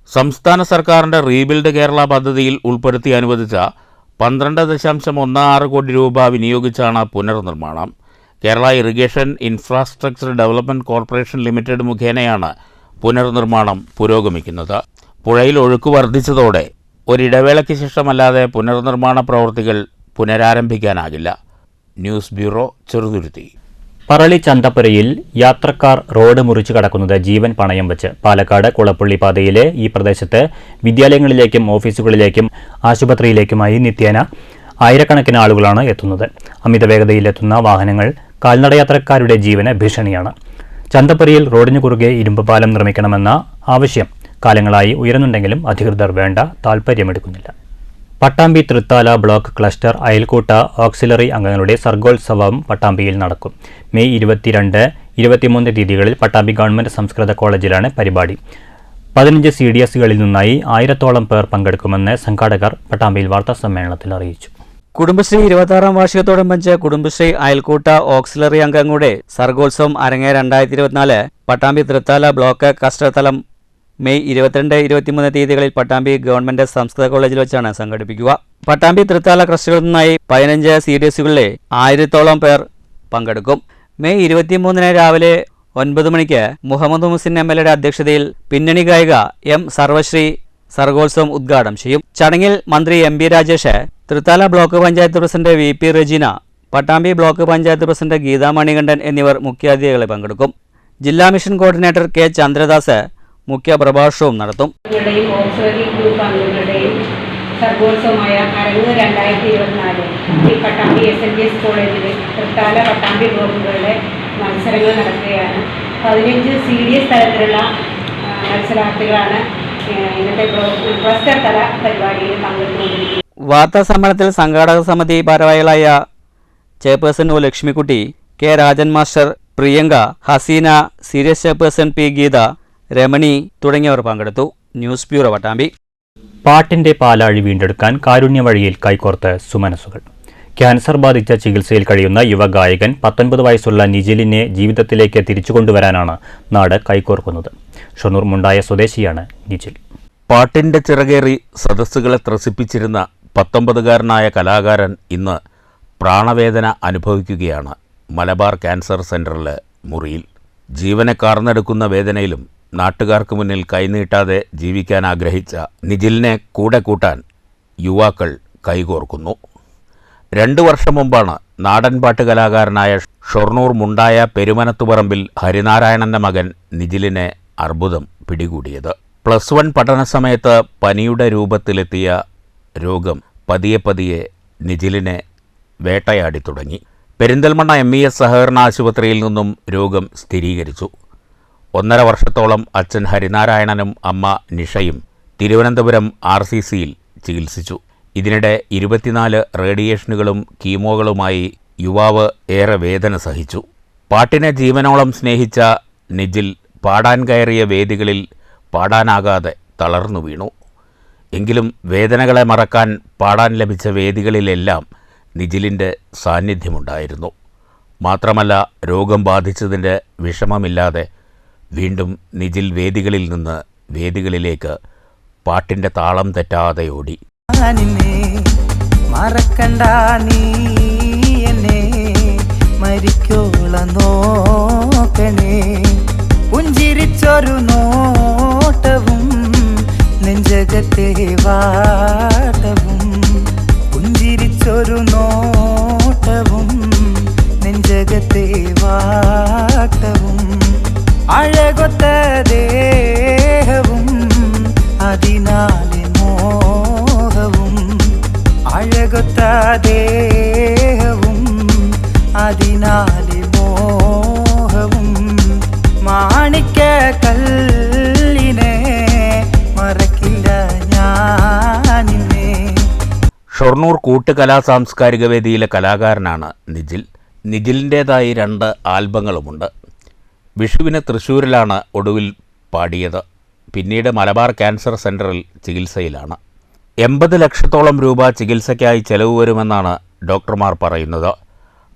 സംസ്ഥാന സർക്കാരിൻ്റെ റീബിൽഡ് കേരള പദ്ധതിയിൽ ഉൾപ്പെടുത്തി അനുവദിച്ച 12.16 കോടി രൂപ വിനിയോഗിച്ചാണ് പുനർനിർമ്മാണം. Kerala irrigation infrastructure development corporation limited മുഖേനയാണ് പുനർനിർമ്മാണം പുരോഗമിക്കുന്നത്. പുഴയിൽ ഒഴുക്ക് വർദ്ധിച്ചതോടെ ഒരിടവേളയ്ക്ക് ശേഷമല്ലാതെ പുനർനിർമ്മാണ പ്രവൃത്തികൾ പുനരാരംഭിക്കാനാകില്ല. News bureau, Cheruthuruthy. പറളി ചന്തപ്പുരയിൽ യാത്രക്കാർ റോഡ് മുറിച്ചു കടക്കുന്നത് ജീവൻ പണയം വെച്ച്. പാലക്കാട് കുളപ്പള്ളി പാതയിലെ ഈ പ്രദേശത്ത് വിദ്യാലയങ്ങളിലേക്കും ഓഫീസുകളിലേക്കും ആശുപത്രിയിലേക്കുമായി നിത്യേന ആയിരക്കണക്കിന് ആളുകളാണ് എത്തുന്നത്. അമിത വേഗതയിലെത്തുന്ന വാഹനങ്ങൾ കാൽനടയാത്രക്കാരുടെ ജീവന് ഭീഷണിയാണ്. ചന്തപ്പുരയിൽ റോഡിനു കുറുകെ ഇരുമ്പ് പാലം നിർമ്മിക്കണമെന്ന ആവശ്യം കാലങ്ങളായി ഉയരുന്നുണ്ടെങ്കിലും അധികൃതർ വേണ്ട താൽപ്പര്യമെടുക്കുന്നില്ല. പട്ടാമ്പി തൃത്താല ബ്ലോക്ക് ക്ലസ്റ്റർ അയൽക്കൂട്ട ഓക്സിലറി അംഗങ്ങളുടെ സർഗോത്സവം പട്ടാമ്പിയിൽ നടക്കും. മെയ് 22, 23 തീയതികളിൽ പട്ടാമ്പി ഗവൺമെന്റ് സംസ്കൃത കോളേജിലാണ് പരിപാടി. 15 CDSകളിൽ നിന്നായി 1000ഓളം പേർ പങ്കെടുക്കുമെന്ന് സംഘാടകർ പട്ടാമ്പിയിൽ വാർത്താസമ്മേളനത്തിൽ അറിയിച്ചു. കുടുംബശ്രീ 26ാം വാർഷികത്തോടനുബന്ധിച്ച് കുടുംബശ്രീ അയൽക്കൂട്ട ഓക്സിലറി അംഗങ്ങളുടെ സർഗോത്സവം അരങ്ങേ 2024 പട്ടാമ്പി തൃത്താല ബ്ലോക്ക് ക്ലസ്റ്റർ തലം മെയ് 22, 23 തീയതികളിൽ പട്ടാമ്പി ഗവൺമെന്റ് സംസ്കൃത കോളേജിൽ വെച്ചാണ് സംഘടിപ്പിക്കുക. പട്ടാമ്പി തൃത്താല ക്ലസ്റ്ററുകളിൽ നിന്നായി 15 CDSകളിലെ 1000ഓളം പേർ പങ്കെടുക്കും. മെയ് 23 രാവിലെ 9 മണിക്ക് മുഹമ്മദ് മുഹസിൻ MLAയുടെ അധ്യക്ഷതയിൽ പിന്നണി ഗായിക M സർവശ്രീ സർഗോത്സവം ഉദ്ഘാടനം ചെയ്യും. ചടങ്ങിൽ മന്ത്രി MP Rajesh, Thrithala block panchayat president VP Rejeena, Pattambi block panchayat president Geetha Manikandan എന്നിവർ മുഖ്യാതിഥികളെ പങ്കെടുക്കും. ജില്ലാ മിഷൻ കോർഡിനേറ്റർ K ചന്ദ്രദാസ് മുഖ്യ പ്രഭാഷണവും നടത്തും. ഓക്സിലറി ഗ്രൂപ്പ് അംഗങ്ങളുടെയും സർഗോത്സവമായ അരങ്ങ് 2024 പട്ടാമ്പി SNGS കോളേജിൽ തൃത്താല പട്ടാമ്പി ബ്ലോക്കുകളുടെ മത്സരങ്ങൾ നടക്കുകയാണ്. 15 CDS തലത്തിലുള്ള മത്സരാർത്ഥികളാണ് ഇന്നത്തെ ക്ലസ്റ്റർ തല പരിപാടിയിൽ പങ്കെടുത്തുകൊണ്ടിരിക്കുന്നത്. വാർത്താ സമ്മേളനത്തിൽ സംഘാടക സമിതി ഭാരവാഹികളായ chairperson O Lakshmikutty, K Rajan master, Priyanka, Haseena, serious chairperson P Geetha, Ramani തുടങ്ങിയവർ പങ്കെടുത്തു. News bureau, Pattambi. പാട്ടിന്റെ പാലാഴി വീണ്ടെടുക്കാൻ കാരുണ്യ വഴിയിൽ കൈകോർത്ത് സുമനസുകൾ. ക്യാൻസർ ബാധിച്ച ചികിത്സയിൽ കഴിയുന്ന യുവഗായകൻ 19 വയസ്സുള്ള നിജിലിനെ ജീവിതത്തിലേക്ക് തിരിച്ചുകൊണ്ടുവരാനാണ് നാട് കൈകോർക്കുന്നത്. ഷൊർണൂർ മുണ്ടായ സ്വദേശിയാണ് നിജിൽ. പാട്ടിൻ്റെ ചിറകേറി സദസ്സുകളെ ത്രസിപ്പിച്ചിരുന്ന 19കാരനായ കലാകാരൻ ഇന്ന് പ്രാണവേദന അനുഭവിക്കുകയാണ് മലബാർ ക്യാൻസർ സെൻ്ററിലെ മുറിയിൽ. ജീവനെ കാർന്നെടുക്കുന്ന വേദനയിലും നാട്ടുകാർക്ക് മുന്നിൽ കൈനീട്ടാതെ ജീവിക്കാൻ ആഗ്രഹിച്ച നിജിലിനെ കൂടെ കൂട്ടാൻ യുവാക്കൾ കൈകോർക്കുന്നു. 2 വർഷം മുമ്പാണ് നാടൻപാട്ട് കലാകാരനായ ഷൊർണൂർ മുണ്ടായ പെരുമനത്തുപറമ്പിൽ ഹരിനാരായണൻ്റെ മകൻ നിജിലിനെ അർബുദം പിടികൂടിയത്. +1 പഠന സമയത്ത് പനിയുടെ രൂപത്തിലെത്തിയ രോഗം പതിയെ നിജിലിനെ വേട്ടയാടി തുടങ്ങി. പെരിന്തൽമണ്ണ MES സഹകരണ ആശുപത്രിയിൽ നിന്നും രോഗം സ്ഥിരീകരിച്ചു. 1.5 വർഷത്തോളം അച്ഛൻ ഹരിനാരായണനും അമ്മ നിഷയും തിരുവനന്തപുരം RCCയിൽ ചികിത്സിച്ചു. ഇതിനിടെ 24 റേഡിയേഷനുകളും കീമോകളുമായി യുവാവ് ഏറെ വേദന സഹിച്ചു. പാട്ടിനെ ജീവനോളം സ്നേഹിച്ച നിജിൽ പാടാൻ കയറിയ വേദികളിൽ പാടാനാകാതെ തളർന്നു വീണു. എങ്കിലും വേദനകളെ മറക്കാൻ പാടാൻ ലഭിച്ച വേദികളിലെല്ലാം നിജിലിൻ്റെ സാന്നിധ്യമുണ്ടായിരുന്നു. മാത്രമല്ല, രോഗം ബാധിച്ചതിൻ്റെ വിഷമമില്ലാതെ വീണ്ടും നിജിൽ വേദികളിൽ നിന്ന് വേദികളിലേക്ക് പാട്ടിൻ്റെ താളം തെറ്റാതെ ഓടി. മറക്കണ്ട നീ എന്നെ മരിക്കോളം നോക്കണേ, പുഞ്ചിരിച്ചൊരു നോട്ടവും നെഞ്ചകത്തെ വാട്ടവും, പുഞ്ചിരിച്ചൊരു നോട്ടവും നെഞ്ചകത്തെ വാട്ടവും, അഴകൊത്ത ദേഹവും അതിനാലെ മോഹവും, അഴകൊത്ത ദേഹവും അതിനാലെ മോഹവും, മാണിക്ക കല്ലിനെ മറക്കില്ല ഞാനിന്നെ. ഷൊർണൂർ കൂട്ടുകലാ സാംസ്കാരിക വേദിയിലെ കലാകാരനാണ് നിജിൽ. നിജിലിൻ്റേതായി 2 ആൽബങ്ങളുമുണ്ട്. വിഷുവിന് തൃശ്ശൂരിലാണ് ഒടുവിൽ പാടിയത്. പിന്നീട് മലബാർ ക്യാൻസർ സെൻ്ററിൽ ചികിത്സയിലാണ്. 80 ലക്ഷത്തോളം രൂപ ചികിത്സയ്ക്കായി ചെലവ് വരുമെന്നാണ് ഡോക്ടർമാർ പറയുന്നത്.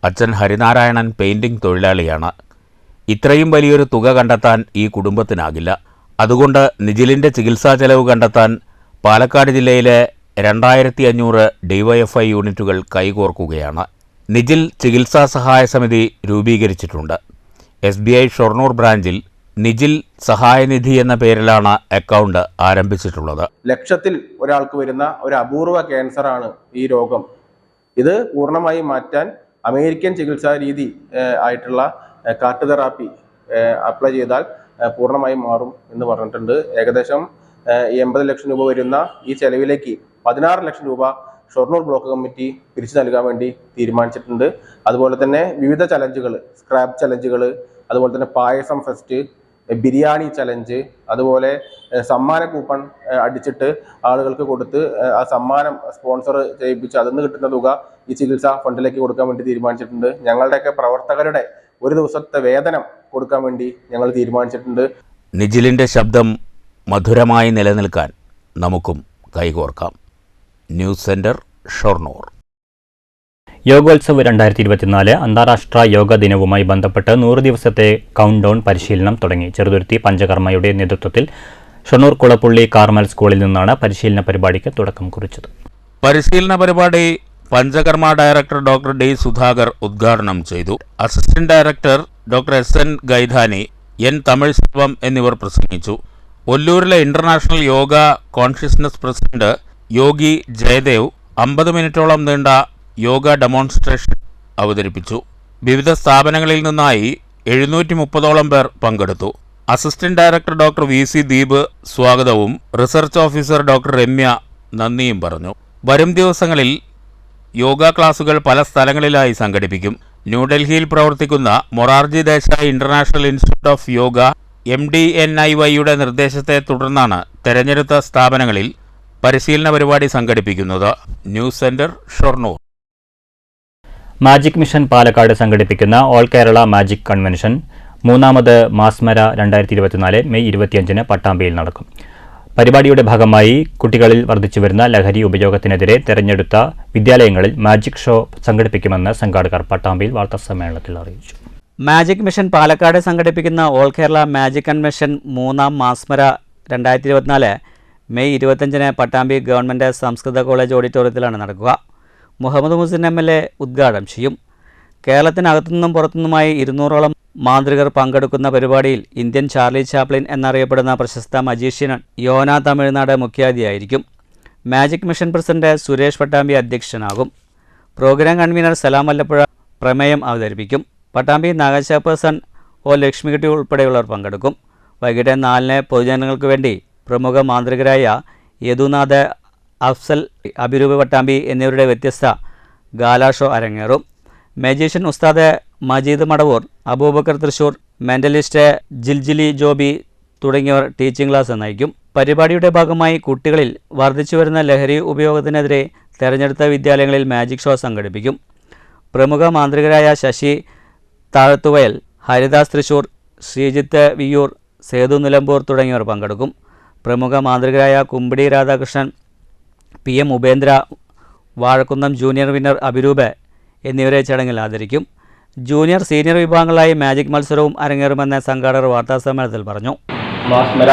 അച്ഛൻ ഹരിനാരായണൻ പെയിൻറ്റിംഗ് തൊഴിലാളിയാണ്. ഇത്രയും വലിയൊരു തുക കണ്ടെത്താൻ ഈ കുടുംബത്തിനാകില്ല. അതുകൊണ്ട് നിജിലിൻ്റെ ചികിത്സാ ചെലവ് കണ്ടെത്താൻ പാലക്കാട് ജില്ലയിലെ 2500 DYFI യൂണിറ്റുകൾ കൈകോർക്കുകയാണ്. നിജിൽ ചികിത്സാ സഹായ സമിതി രൂപീകരിച്ചിട്ടുണ്ട്. SBI ഷൊർണൂർ ബ്രാഞ്ചിൽ നിജിൽ സഹായനിധി എന്ന പേരിലാണ് അക്കൗണ്ട് ആരംഭിച്ചിട്ടുള്ളത്. ലക്ഷത്തിൽ ഒരാൾക്ക് വരുന്ന ഒരു അപൂർവ ക്യാൻസറാണ് ഈ രോഗം. ഇത് പൂർണ്ണമായി മാറ്റാൻ അമേരിക്കൻ ചികിത്സാ രീതി ആയിട്ടുള്ള കാർട്ട് തെറാപ്പി അപ്ലൈ ചെയ്താൽ പൂർണ്ണമായും മാറും എന്ന് പറഞ്ഞിട്ടുണ്ട്. ഏകദേശം 80 ലക്ഷം രൂപ വരുന്ന ഈ ചെലവിലേക്ക് 16 ലക്ഷം രൂപ ഷൊർണൂർ ബ്ലോക്ക് കമ്മിറ്റി പിരിച്ചു നൽകാൻ വേണ്ടി തീരുമാനിച്ചിട്ടുണ്ട്. അതുപോലെ തന്നെ വിവിധ ചലഞ്ചുകൾ, സ്ക്രാപ്പ് ചലഞ്ചുകൾ, അതുപോലെ തന്നെ പായസം ഫെസ്റ്റ്, ബിരിയാണി ചലഞ്ച്, അതുപോലെ സമ്മാന കൂപ്പൺ അടിച്ചിട്ട് ആളുകൾക്ക് കൊടുത്ത് ആ സമ്മാനം സ്പോൺസർ ചെയ്യിപ്പിച്ച് അതിൽ നിന്ന് കിട്ടുന്ന തുക ഈ ചികിത്സാ ഫണ്ടിലേക്ക് കൊടുക്കാൻ വേണ്ടി തീരുമാനിച്ചിട്ടുണ്ട്. ഞങ്ങളുടെയൊക്കെ പ്രവർത്തകരുടെ ഒരു ദിവസത്തെ വേതനം കൊടുക്കാൻ വേണ്ടി ഞങ്ങൾ തീരുമാനിച്ചിട്ടുണ്ട്. നിജിലിൻ്റെ ശബ്ദം മധുരമായി നിലനിൽക്കാൻ നമുക്കും കൈകോർക്കാം. News centre, Shoranur. യോഗോത്സവ് 2024 അന്താരാഷ്ട്ര യോഗ ദിനവുമായി ബന്ധപ്പെട്ട് 100 ദിവസത്തെ കൗണ്ട് ഡൗൺ പരിശീലനം തുടങ്ങി. ചെറുതുരുത്തി പഞ്ചകർമ്മയുടെ നേതൃത്വത്തിൽ ഷൊർണൂർ കുളപ്പുള്ളി കാർമൽ സ്കൂളിൽ നിന്നാണ് പരിശീലന പരിപാടിക്ക് തുടക്കം കുറിച്ചത്. പരിശീലന പരിപാടി Panchakarma director doctor D Sudhakar ഉദ്ഘാടനം ചെയ്തു. Assistant director doctor SN Gaidhani, N Tamil Selvam എന്നിവർ പ്രസംഗിച്ചു. ഒല്ലൂരിലെ international yoga consciousness president Yogi Jayadev 50 മിനിറ്റോളം നീണ്ട യോഗ ഡെമോൺസ്ട്രേഷൻ അവതരിപ്പിച്ചു. വിവിധ സ്ഥാപനങ്ങളിൽ നിന്നായി 730ഓളം പേർ പങ്കെടുത്തു. Assistant director doctor VC Deep സ്വാഗതവും റിസർച്ച് ഓഫീസർ ഡോക്ടർ രമ്യ നന്ദിയും പറഞ്ഞു. വരും ദിവസങ്ങളിൽ യോഗ ക്ലാസുകൾ പല സ്ഥലങ്ങളിലായി സംഘടിപ്പിക്കും. ന്യൂഡൽഹിയിൽ പ്രവർത്തിക്കുന്ന Morarji Desai international institute of yoga MDNIY-യുടെ നിർദ്ദേശത്തെ തുടർന്നാണ് തെരഞ്ഞെടുത്ത സ്ഥാപനങ്ങളിൽ പരിശീലന പരിപാടി സംഘടിപ്പിക്കുന്നത്. News centre, Shoranur. Magic mission Palakkad സംഘടിപ്പിക്കുന്ന ഓൾ കേരള മാജിക് കൺവെൻഷൻ 3ാമത് മാസ്മര 2024 മെയ് 25-ന് പട്ടാമ്പിയിൽ നടക്കും. പരിപാടിയുടെ ഭാഗമായി കുട്ടികളിൽ വർദ്ധിച്ചുവരുന്ന ലഹരി ഉപയോഗത്തിനെതിരെ തെരഞ്ഞെടുത്ത വിദ്യാലയങ്ങളിൽ മാജിക് ഷോ സംഘടിപ്പിക്കുമെന്ന് സംഘാടകർ പട്ടാമ്പിയിൽ വാർത്താസമ്മേളനത്തിൽ അറിയിച്ചു. മാജിക് മിഷൻ പാലക്കാട് സംഘടിപ്പിക്കുന്ന ഓൾ കേരള മാജിക് കൺവെൻഷൻ 3ാം മാസ്മര 2024 മെയ് 25-ന് പട്ടാമ്പി ഗവൺമെൻറ് സംസ്കൃത കോളേജ് ഓഡിറ്റോറിയത്തിലാണ് നടക്കുക. മുഹമ്മദ് മുസിൻ MLA ഉദ്ഘാടനം ചെയ്യും. കേരളത്തിനകത്തുനിന്നും പുറത്തുനിന്നുമായി 200ഓളം മാന്ത്രികർ പങ്കെടുക്കുന്ന പരിപാടിയിൽ ഇന്ത്യൻ ചാർലി ചാപ്ലിൻ എന്നറിയപ്പെടുന്ന പ്രശസ്ത മജീഷ്യൻ യോന തമിഴ്നാട് മുഖ്യാതിഥിയായിരിക്കും. Magic mission president Suresh Pattambi അധ്യക്ഷനാകും. പ്രോഗ്രാം കൺവീനർ സലാം വല്ലപ്പുഴ പ്രമേയം അവതരിപ്പിക്കും. പട്ടാമ്പി നാഗചെയർപേഴ്സൺ ഒ ലക്ഷ്മിക്കുട്ടി ഉൾപ്പെടെയുള്ളവർ പങ്കെടുക്കും. വൈകിട്ട് 4-ന് പൊതുജനങ്ങൾക്ക് വേണ്ടി പ്രമുഖ മാന്ത്രികരായ യദുനാഥ്, അഫ്സൽ, അഭിരൂപ് പട്ടാമ്പി എന്നിവരുടെ വ്യത്യസ്ത ഗാലാ ഷോ അരങ്ങേറും. മജീഷ്യൻ ഉസ്താദ് മജീദ് മടവൂർ, അബൂബക്കർ തൃശൂർ, മെൻ്റലിസ്റ്റ് ജിൽജിലി ജോബി തുടങ്ങിയവർ ടീച്ചിങ് ക്ലാസ് നയിക്കും. പരിപാടിയുടെ ഭാഗമായി കുട്ടികളിൽ വർദ്ധിച്ചുവരുന്ന ലഹരി ഉപയോഗത്തിനെതിരെ തെരഞ്ഞെടുത്ത വിദ്യാലയങ്ങളിൽ മാജിക് ഷോ സംഘടിപ്പിക്കും. പ്രമുഖ മാന്ത്രികരായ ശശി താഴത്തുവയൽ, ഹരിദാസ് തൃശൂർ, ശ്രീജിത്ത് വിയ്യൂർ, സേതു നിലമ്പൂർ തുടങ്ങിയവർ പങ്കെടുക്കും. പ്രമുഖ മാന്ത്രികരായ Kumbidi Radhakrishnan, PM Upendra, Vazhakkunnam junior winner Abhiroop എന്നിവരെ ചടങ്ങിൽ ആദരിക്കും. ജൂനിയർ, സീനിയർ വിഭാഗങ്ങളായി മാജിക് മത്സരവും അരങ്ങേറുമെന്ന് സംഘാടകർ വാർത്താസമ്മേളനത്തിൽ പറഞ്ഞു. മാസ്മര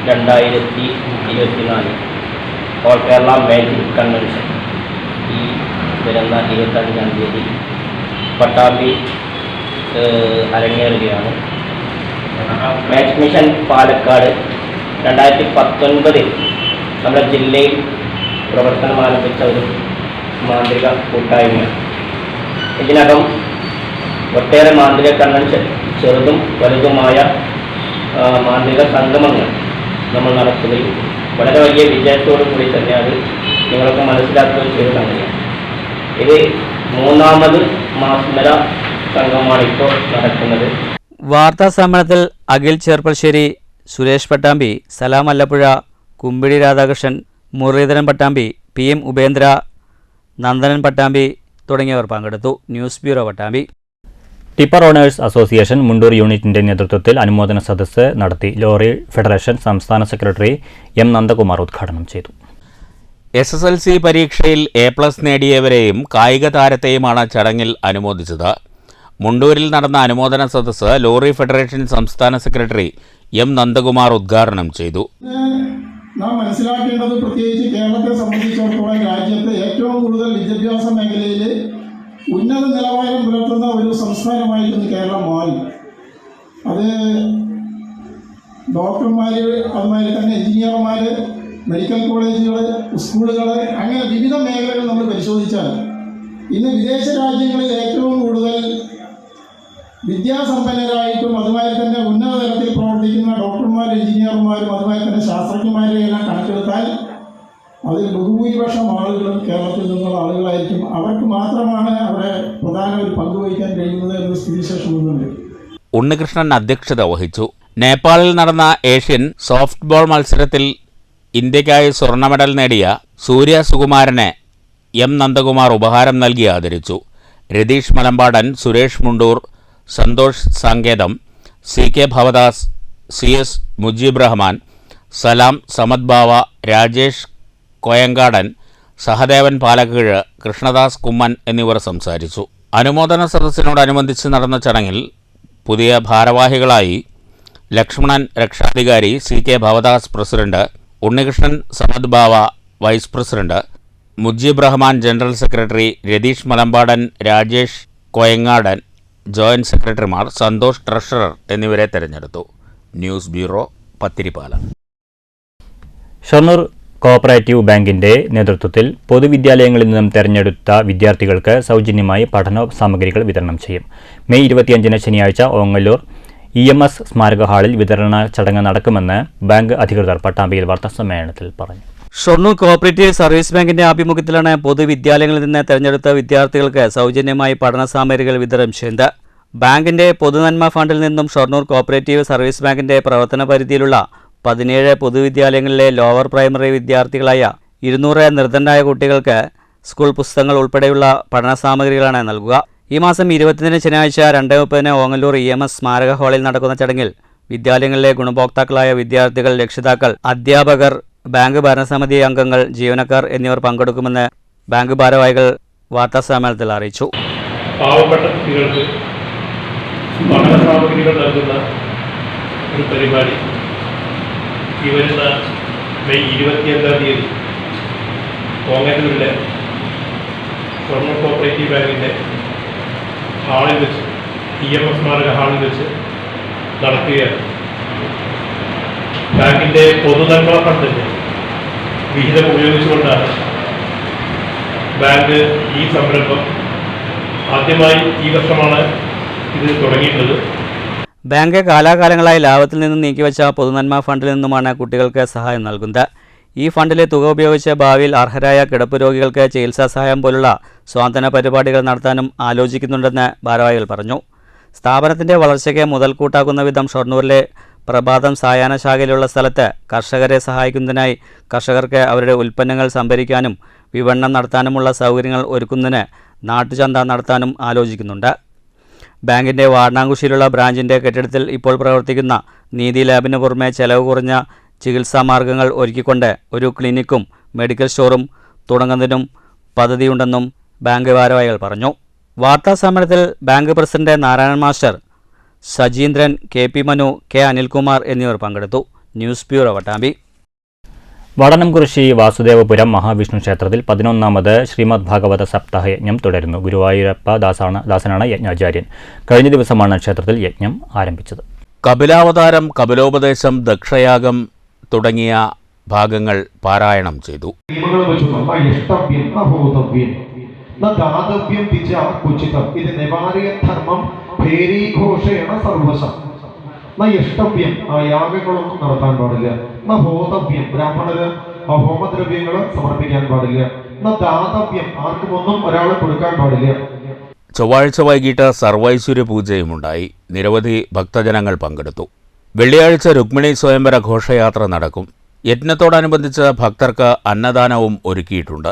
2024 ഓൾ കേരള മാജിക് കൺവെൻഷൻ ഈ വരുന്ന 25-ാം തീയതി പട്ടാമ്പി അരങ്ങേറുകയാണ്. മാജിക് മിഷൻ പാലക്കാട് 2019 നമ്മുടെ ജില്ലയിൽ പ്രവർത്തനം ആരംഭിച്ച ഒരു മാന്ത്രിക കൂട്ടായ്മയാണ്. ഇതിനകം ഒട്ടേറെ മാന്ത്രിക കൺവെൻഷൻ, ചെറുതും വലുതുമായ മാന്ത്രിക സംഗമങ്ങൾ നമ്മൾ നടത്തുകയും വളരെ വലിയ വിജയത്തോടു കൂടി തന്നെ അത് നിങ്ങളൊക്കെ മനസ്സിലാക്കുകയും ചെയ്തത് അങ്ങനെയാണ്. ഇത് 3ാമത് മാസ്മര സംഗമമാണ് ഇപ്പോൾ നടക്കുന്നത്. വാർത്താ സമ്മേളനത്തിൽ അഖിൽ ചെർപ്പശ്ശേരി, സുരേഷ് പട്ടാമ്പി, സലാം വല്ലപ്പുഴ, കുമ്പിടി രാധാകൃഷ്ണൻ, മുരളീധരൻ പട്ടാമ്പി, PM ഉപേന്ദ്ര, നന്ദനൻ പട്ടാമ്പി തുടങ്ങിയവർ പങ്കെടുത്തു. News bureau Pattambi. Tipper owners association Mundur യൂണിറ്റിന്റെ നേതൃത്വത്തിൽ അനുമോദന സദസ്സ് നടത്തി. ലോറി ഫെഡറേഷൻ സംസ്ഥാന സെക്രട്ടറി M നന്ദകുമാർ ഉദ്ഘാടനം ചെയ്തു. SSLC പരീക്ഷയിൽ A+ നേടിയവരെയും കായിക താരത്തെയുമാണ് ചടങ്ങിൽ അനുമോദിച്ചത്. മുണ്ടൂരിൽ നടന്ന അനുമോദന സദസ്സ് ലോറി ഫെഡറേഷൻ സംസ്ഥാന സെക്രട്ടറി M നന്ദകുമാർ ഉദ്ഘാടനം ചെയ്തു. നാം മനസ്സിലാക്കേണ്ടത്, പ്രത്യേകിച്ച് കേരളത്തെ സംബന്ധിച്ചിടത്തോളം രാജ്യത്തെ ഏറ്റവും കൂടുതൽ വിദ്യാഭ്യാസ മേഖലയിൽ ഉന്നത നിലവാരം പുലർത്തുന്ന ഒരു സംസ്ഥാനമായിട്ട് കേരളം മാറി. അത് ഡോക്ടർമാർ, അതുമാതിരി തന്നെ എഞ്ചിനീയർമാർ, മെഡിക്കൽ കോളേജുകൾ, സ്കൂളുകൾ, അങ്ങനെ വിവിധ മേഖലകൾ നമ്മൾ പരിശോധിച്ചാൽ ഇന്ന് വിദേശ രാജ്യങ്ങളിൽ ഏറ്റവും കൂടുതൽ വിദ്യാസമ്പന്നരായിട്ടും അതുമായി തന്നെ ഉന്നത തലത്തിൽ പ്രവർത്തിക്കുന്ന ഡോക്ടർമാർ, എഞ്ചിനീയർമാരും അതുമായി തന്നെ ശാസ്ത്രജ്ഞന്മാരെയെല്ലാം കണക്കെടുത്താൽ അതിൽ ബഹുഭൂരിപക്ഷം ആളുകളും കേരളത്തിൽ നിന്നുള്ള ആളുകളായിരിക്കും. അവർക്ക് മാത്രമാണ് അവിടെ പ്രധാന ഒരു പങ്കുവഹിക്കാൻ കഴിയുന്നത് എന്ന സ്ഥിതിവിശേഷം ഒന്നുണ്ട്. ഉണ്ണികൃഷ്ണൻ അധ്യക്ഷത വഹിച്ചു. നേപ്പാളിൽ നടന്ന ഏഷ്യൻ സോഫ്റ്റ് ബോൾ മത്സരത്തിൽ ഇന്ത്യയ്ക്കായി സ്വർണ്ണ മെഡൽ നേടിയ സൂര്യ സുകുമാരനെ M നന്ദകുമാർ ഉപഹാരം നൽകി ആദരിച്ചു. രതീഷ് മലമ്പാടൻ, സുരേഷ് മുണ്ടൂർ, സന്തോഷ് സാങ്കേതം, CK ഭവദാസ്, CS മുജീബ് റഹ്മാൻ, സലാം സമദ് ബാവ, രാജേഷ് കോയങ്കാടൻ, സഹദേവൻ പാലക്കീഴ്, കൃഷ്ണദാസ് കുമ്മൻ എന്നിവർ സംസാരിച്ചു. അനുമോദന സദസ്സിനോടനുബന്ധിച്ച് നടന്ന ചടങ്ങിൽ പുതിയ ഭാരവാഹികളായി ലക്ഷ്മണൻ രക്ഷാധികാരി, CK Bhavadas president, Unnikrishnan Samad Bava vice president, Mujeeb Rahman general secretary, Ratheesh Malampadan, Rajesh Koyangadan joint സെക്രട്ടറിമാർ, സന്തോഷ് ട്രഷറർ എന്നിവരെ തെരഞ്ഞെടുത്തു. News bureau, Pathirippala. Shoranur cooperative ബാങ്കിന്റെ നേതൃത്വത്തിൽ പൊതുവിദ്യാലയങ്ങളിൽ നിന്നും തെരഞ്ഞെടുത്ത വിദ്യാർത്ഥികൾക്ക് സൗജന്യമായി പഠനോപസാമഗ്രികൾ വിതരണം ചെയ്യും. മെയ് 25-ന് ശനിയാഴ്ച ഓങ്ങല്ലൂർ EMS സ്മാരക ഹാളിൽ വിതരണ ചടങ്ങ് നടക്കുമെന്ന് ബാങ്ക് അധികൃതർ പട്ടാമ്പിയിൽ വാർത്താസമ്മേളനത്തിൽ പറഞ്ഞു. ഷൊർണൂർ കോഓപ്പറേറ്റീവ് സർവീസ് ബാങ്കിന്റെ ആഭിമുഖ്യത്തിലാണ് പൊതുവിദ്യാലയങ്ങളിൽ നിന്ന് തെരഞ്ഞെടുത്ത വിദ്യാർത്ഥികൾക്ക് സൗജന്യമായി പഠനസാമഗ്രികൾ വിതരണം ചെയ്യുന്നത്. ബാങ്കിന്റെ പൊതുനന്മ ഫണ്ടിൽ നിന്നും ഷൊർണൂർ കോഓപ്പറേറ്റീവ് സർവീസ് ബാങ്കിന്റെ പ്രവർത്തന പരിധിയിലുള്ള 17 പൊതുവിദ്യാലയങ്ങളിലെ ലോവർ പ്രൈമറി വിദ്യാർത്ഥികളായ 200 നിർധനരായ കുട്ടികൾക്ക് സ്കൂൾ പുസ്തകങ്ങൾ ഉൾപ്പെടെയുള്ള പഠനസാമഗ്രികളാണ് നൽകുക. ഈ മാസം 20-ന് ശനിയാഴ്ച 2:30-ന് ഓങ്ങല്ലൂർ EMS സ്മാരക ഹാളിൽ നടക്കുന്ന ചടങ്ങിൽ വിദ്യാലയങ്ങളിലെ ഗുണഭോക്താക്കളായ വിദ്യാർത്ഥികൾ, രക്ഷിതാക്കൾ, അധ്യാപകർ, ബാങ്ക് ഭരണസമിതി അംഗങ്ങൾ, ജീവനക്കാർ എന്നിവർ പങ്കെടുക്കുമെന്ന് ബാങ്ക് ഭാരവാഹികൾ വാർത്താസമ്മേളനത്തിൽ അറിയിച്ചു. പാവപ്പെട്ട കുട്ടികൾക്ക് പഠനസാമഗ്രികൾ നൽകുന്ന ഒരു പരിപാടി ഈ വരുന്ന മെയ് 25-ാം തീയതി ഓങ്ങല്ലൂരിലെ ഷൊർണൂർ കോഓപ്പറേറ്റീവ് ബാങ്കിൻ്റെ ഹാളിൽ വെച്ച്, EMS സ്മാരക ഹാളിൽ വെച്ച് നടക്കുകയാണ്. ബാങ്കിൻ്റെ പൊതുനന്മ ഫണ്ടിൻ്റെ വിഹിതം ഉപയോഗിച്ചുകൊണ്ടാണ് ബാങ്ക് ഈ സംരംഭം ആദ്യമായി ഈ വർഷമാണ് ഇത് തുടങ്ങിയിട്ടുള്ളത്. ബാങ്ക് കാലാകാലങ്ങളായി ലാഭത്തിൽ നിന്നും നീക്കിവെച്ച പൊതുനന്മ ഫണ്ടിൽ നിന്നുമാണ് കുട്ടികൾക്ക് സഹായം നൽകുന്നത്. ഈ ഫണ്ടിലെ തുക ഉപയോഗിച്ച് ഭാവിയിൽ അർഹരായ കിടപ്പ് രോഗികൾക്ക് ചികിത്സാ സഹായം പോലുള്ള സ്വാന്തന പരിപാടികൾ നടത്താനും ആലോചിക്കുന്നുണ്ടെന്ന് ഭാരവാഹികൾ പറഞ്ഞു. സ്ഥാപനത്തിൻ്റെ വളർച്ചയ്ക്ക് മുതൽക്കൂട്ടാക്കുന്ന വിധം ഷൊർണൂരിലെ പ്രഭാതം സായാഹ്ന ശാഖയിലുള്ള സ്ഥലത്ത് കർഷകരെ സഹായിക്കുന്നതിനായി കർഷകർക്ക് അവരുടെ ഉൽപ്പന്നങ്ങൾ സംഭരിക്കാനും വിപണനം നടത്താനുമുള്ള സൗകര്യങ്ങൾ ഒരുക്കുന്നതിന് നാട്ടുചന്ത നടത്താനും ആലോചിക്കുന്നുണ്ട്. ബാങ്കിൻ്റെ വാരണാകുശിയിലുള്ള ബ്രാഞ്ചിൻ്റെ കെട്ടിടത്തിൽ ഇപ്പോൾ പ്രവർത്തിക്കുന്ന നീതി ലാബിന് പുറമെ ചെലവ് കുറഞ്ഞ ചികിത്സാ മാർഗങ്ങൾ ഒരുക്കിക്കൊണ്ട് ഒരു ക്ലിനിക്കും മെഡിക്കൽ സ്റ്റോറും തുടങ്ങുന്നതിനും പദ്ധതിയുണ്ടെന്നും ബാങ്ക് ഭാരവാഹികൾ പറഞ്ഞു. വാർത്താസമ്മേളനത്തിൽ bank president Narayanan master, Sajeendran, KP. Manu, K. Anilkumar എന്നിവർ പങ്കെടുത്തു. News bureau Pattambi. വടനംകുറിശി വാസുദേവപുരം മഹാവിഷ്ണു ക്ഷേത്രത്തിൽ 11ാമത് ശ്രീമദ് ഭാഗവത സപ്താഹയജ്ഞം തുടരുന്നു. ഗുരുവായൂരപ്പ ദാസനാണ് യജ്ഞാചാര്യൻ. കഴിഞ്ഞ ദിവസമാണ് ക്ഷേത്രത്തിൽ യജ്ഞം ആരംഭിച്ചത്. കപിലാവതാരം, കപിലോപദേശം, ദക്ഷയാഗം തുടങ്ങിയ ഭാഗങ്ങൾ പാരായണം ചെയ്തു. ഇത് നിവാരിയ ധർമ്മം ഭേരീഘോഷേണ സർവശം. ഇഷ്ടവ്യം യാഗങ്ങളൊന്നും നടത്താൻ പാടില്ല. ഹോതവ്യം ബ്രാഹ്മണര് ഹോമദ്രവ്യങ്ങൾ സമർപ്പിക്കാൻ പാടില്ല. ദാതവ്യം ആർക്കും ഒന്നും ഒരാൾ കൊടുക്കാൻ പാടില്ല. ചൊവ്വാഴ്ച വൈകിട്ട് സർവൈശ്വര്യ പൂജയുമുണ്ടായി. നിരവധി ഭക്തജനങ്ങൾ പങ്കെടുത്തു. വെള്ളിയാഴ്ച രുക്മിണി സ്വയംവര ഘോഷയാത്ര നടക്കും. യജ്ഞത്തോടനുബന്ധിച്ച് ഭക്തർക്ക് അന്നദാനവും ഒരുക്കിയിട്ടുണ്ട്.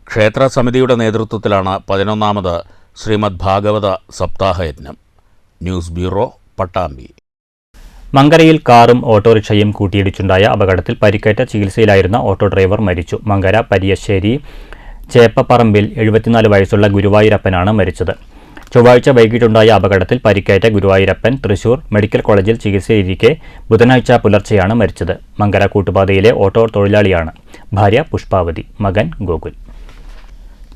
ക്ഷേത്ര സമിതിയുടെ നേതൃത്വത്തിലാണ് 11ാമത് ശ്രീമദ് ഭാഗവത സപ്താഹയജ്ഞം. News bureau Pattambi. മങ്കരയിൽ കാറും ഓട്ടോറിക്ഷയും കൂട്ടിയിടിച്ചുണ്ടായ അപകടത്തിൽ പരിക്കേറ്റ ചികിത്സയിലായിരുന്ന ഓട്ടോ ഡ്രൈവർ മരിച്ചു. മങ്കര പരിയശ്ശേരി ചേപ്പപ്പറമ്പിൽ 74 വയസ്സുള്ള ഗുരുവായൂരപ്പനാണ് മരിച്ചത്. ചൊവ്വാഴ്ച വൈകിട്ടുണ്ടായ അപകടത്തിൽ പരിക്കേറ്റ ഗുരുവായൂരപ്പൻ തൃശൂർ മെഡിക്കൽ കോളേജിൽ ചികിത്സയിലിരിക്കെ ബുധനാഴ്ച പുലർച്ചെയാണ് മരിച്ചത്. മങ്കര കൂട്ടുപാതയിലെ ഓട്ടോ തൊഴിലാളിയാണ്. ഭാര്യ പുഷ്പാവതി, മകൻ ഗോകുൽ.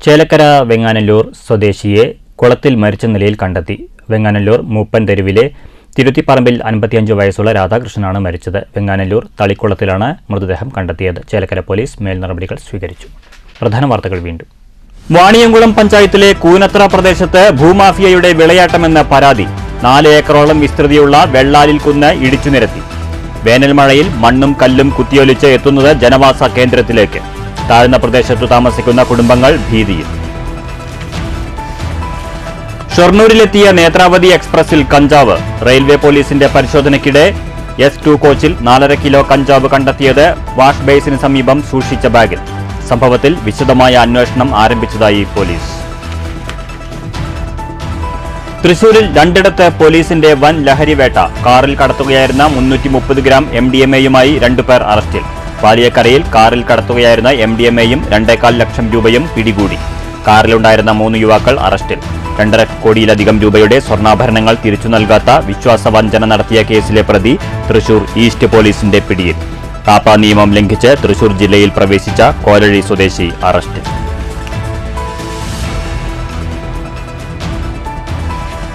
ചേലക്കര വെങ്ങാനല്ലൂർ സ്വദേശിയെ കുളത്തിൽ മരിച്ച നിലയിൽ കണ്ടെത്തി. വെങ്ങാനല്ലൂർ മൂപ്പൻ തെരുവിലെ തിരുത്തിപ്പറമ്പിൽ 55 വയസ്സുള്ള രാധാകൃഷ്ണനാണ് മരിച്ചത്. വെങ്ങാനല്ലൂർ തളിക്കുളത്തിലാണ് മൃതദേഹം കണ്ടെത്തിയത്. ചേലക്കര പോലീസ് മേൽനടപടികൾ സ്വീകരിച്ചു. പ്രധാന വാർത്തകൾ വീണ്ടും. വാണിയംകുളം പഞ്ചായത്തിലെ കൂനത്ര പ്രദേശത്ത് ഭൂമാഫിയയുടെ വിളയാട്ടമെന്ന് പരാതി. 4 ഏക്കറോളം വിസ്തൃതിയുള്ള വെള്ളാലിൽ കുന്ന് ഇടിച്ചു നിരത്തി. വേനൽ മഴയിൽ മണ്ണും കല്ലും കുത്തിയൊലിച്ച് എത്തുന്നത് ജനവാസ കേന്ദ്രത്തിലേക്ക്. താഴ്ന്ന പ്രദേശത്തു താമസിക്കുന്ന കുടുംബങ്ങൾ ഭീതിയിൽ. ഷൊർണൂരിലെത്തിയ നേത്രാവതി എക്സ്പ്രസിൽ കഞ്ചാവ്. റെയിൽവേ പോലീസിന്റെ പരിശോധനയ്ക്കിടെ S2 കോച്ചിൽ 4.5 കിലോ കഞ്ചാവ് കണ്ടെത്തിയത് വാഷ് ബേസിന് സമീപം സൂക്ഷിച്ച ബാഗിൽ. സംഭവത്തിൽ വിശദമായ അന്വേഷണം ആരംഭിച്ചതായി പോലീസ്. തൃശൂരിൽ 2ഇടത്ത് പോലീസിന്റെ വൻ ലഹരിവേട്ട. കാറിൽ കടത്തുകയായിരുന്ന 330 ഗ്രാം MDMA-യുമായി 2 പേർ അറസ്റ്റിൽ. പാലിയക്കരയിൽ കാറിൽ കടത്തുകയായിരുന്ന MDMA-യും 2.25 ലക്ഷം രൂപയും പിടികൂടി. കാറിലുണ്ടായിരുന്ന 3 യുവാക്കൾ അറസ്റ്റിൽ. 2.5 കോടിയിലധികം രൂപയുടെ സ്വർണ്ണാഭരണങ്ങൾ തിരിച്ചു നൽകാത്ത വിശ്വാസവഞ്ചന നടത്തിയ കേസിലെ പ്രതി തൃശൂർ ഈസ്റ്റ് പോലീസിന്റെ പിടിയിൽ. കാപ്പ നിയമം ലംഘിച്ച് തൃശൂർ ജില്ലയിൽ പ്രവേശിച്ച കോലഴി സ്വദേശി അറസ്റ്റിൽ.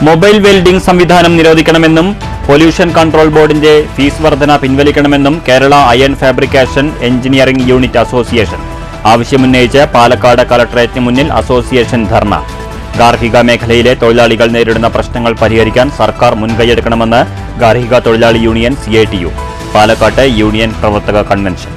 മൊബൈൽ വെൽഡിംഗ് സംവിധാനം നിരോധിക്കണമെന്നും പൊല്യൂഷൻ കൺട്രോൾ ബോർഡിന്റെ ഫീസ് വർധന പിൻവലിക്കണമെന്നും Kerala iron fabrication engineering unit association ആവശ്യമുന്നയിച്ച് പാലക്കാട് കളക്ടറേറ്റിന് മുന്നിൽ അസോസിയേഷൻ ധർണ. ഗാർഹിക മേഖലയിലെ തൊഴിലാളികൾ നേരിടുന്ന പ്രശ്നങ്ങൾ പരിഹരിക്കാൻ സർക്കാർ മുൻകൈയെടുക്കണമെന്ന് ഗാർഹിക തൊഴിലാളി യൂണിയൻ CITU. പാലക്കാട്ട് യൂണിയൻ പ്രവർത്തക കൺവെൻഷൻ.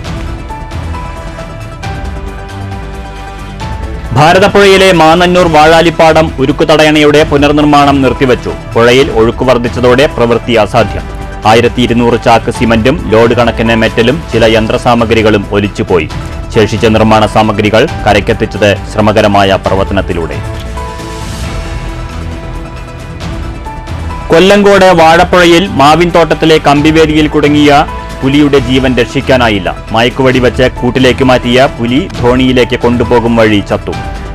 ഭാരതപ്പുഴയിലെ മാന്നന്നൂർ വാഴാലിപ്പാടം ഉരുക്കുതടയണയുടെ പുനർനിർമ്മാണം നിർത്തിവച്ചു. പുഴയിൽ ഒഴുക്ക് വർദ്ധിച്ചതോടെ പ്രവൃത്തി അസാധ്യം. 1200 ചാക്ക് സിമന്റും ലോഡ് കണക്കിന് മെറ്റലും ചില യന്ത്രസാമഗ്രികളും ഒലിച്ചുപോയി. ശേഷിച്ച നിർമ്മാണ സാമഗ്രികൾ കരയ്ക്കെത്തിച്ചത് ശ്രമകരമായ പ്രവർത്തനത്തിലൂടെ. കൊല്ലങ്കോട് വാഴപ്പുഴയിൽ മാവിൻതോട്ടത്തിലെ കമ്പിവേലിയിൽ കുടുങ്ങിയ പുലിയുടെ ജീവൻ രക്ഷിക്കാനായില്ല. മയക്കുവെടി വെച്ച് കൂട്ടിലേക്ക് മാറ്റിയ പുലി ധോണിയിലേക്ക് കൊണ്ടുപോകും വഴി ചത്തു.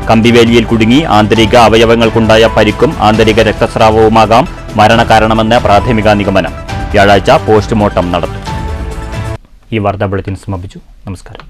കമ്പിവേലിയിൽ കുടുങ്ങി ആന്തരിക അവയവങ്ങൾക്കുണ്ടായ പരിക്കും ആന്തരിക രക്തസ്രാവവുമാകാം മരണകാരണമെന്ന് പ്രാഥമിക നിഗമനം. വ്യാഴാഴ്ച പോസ്റ്റ്മോർട്ടം നടത്തും. ഈ വാർത്താ ബുള്ളറ്റിൻ സമാപിച്ചു. നമസ്കാരം.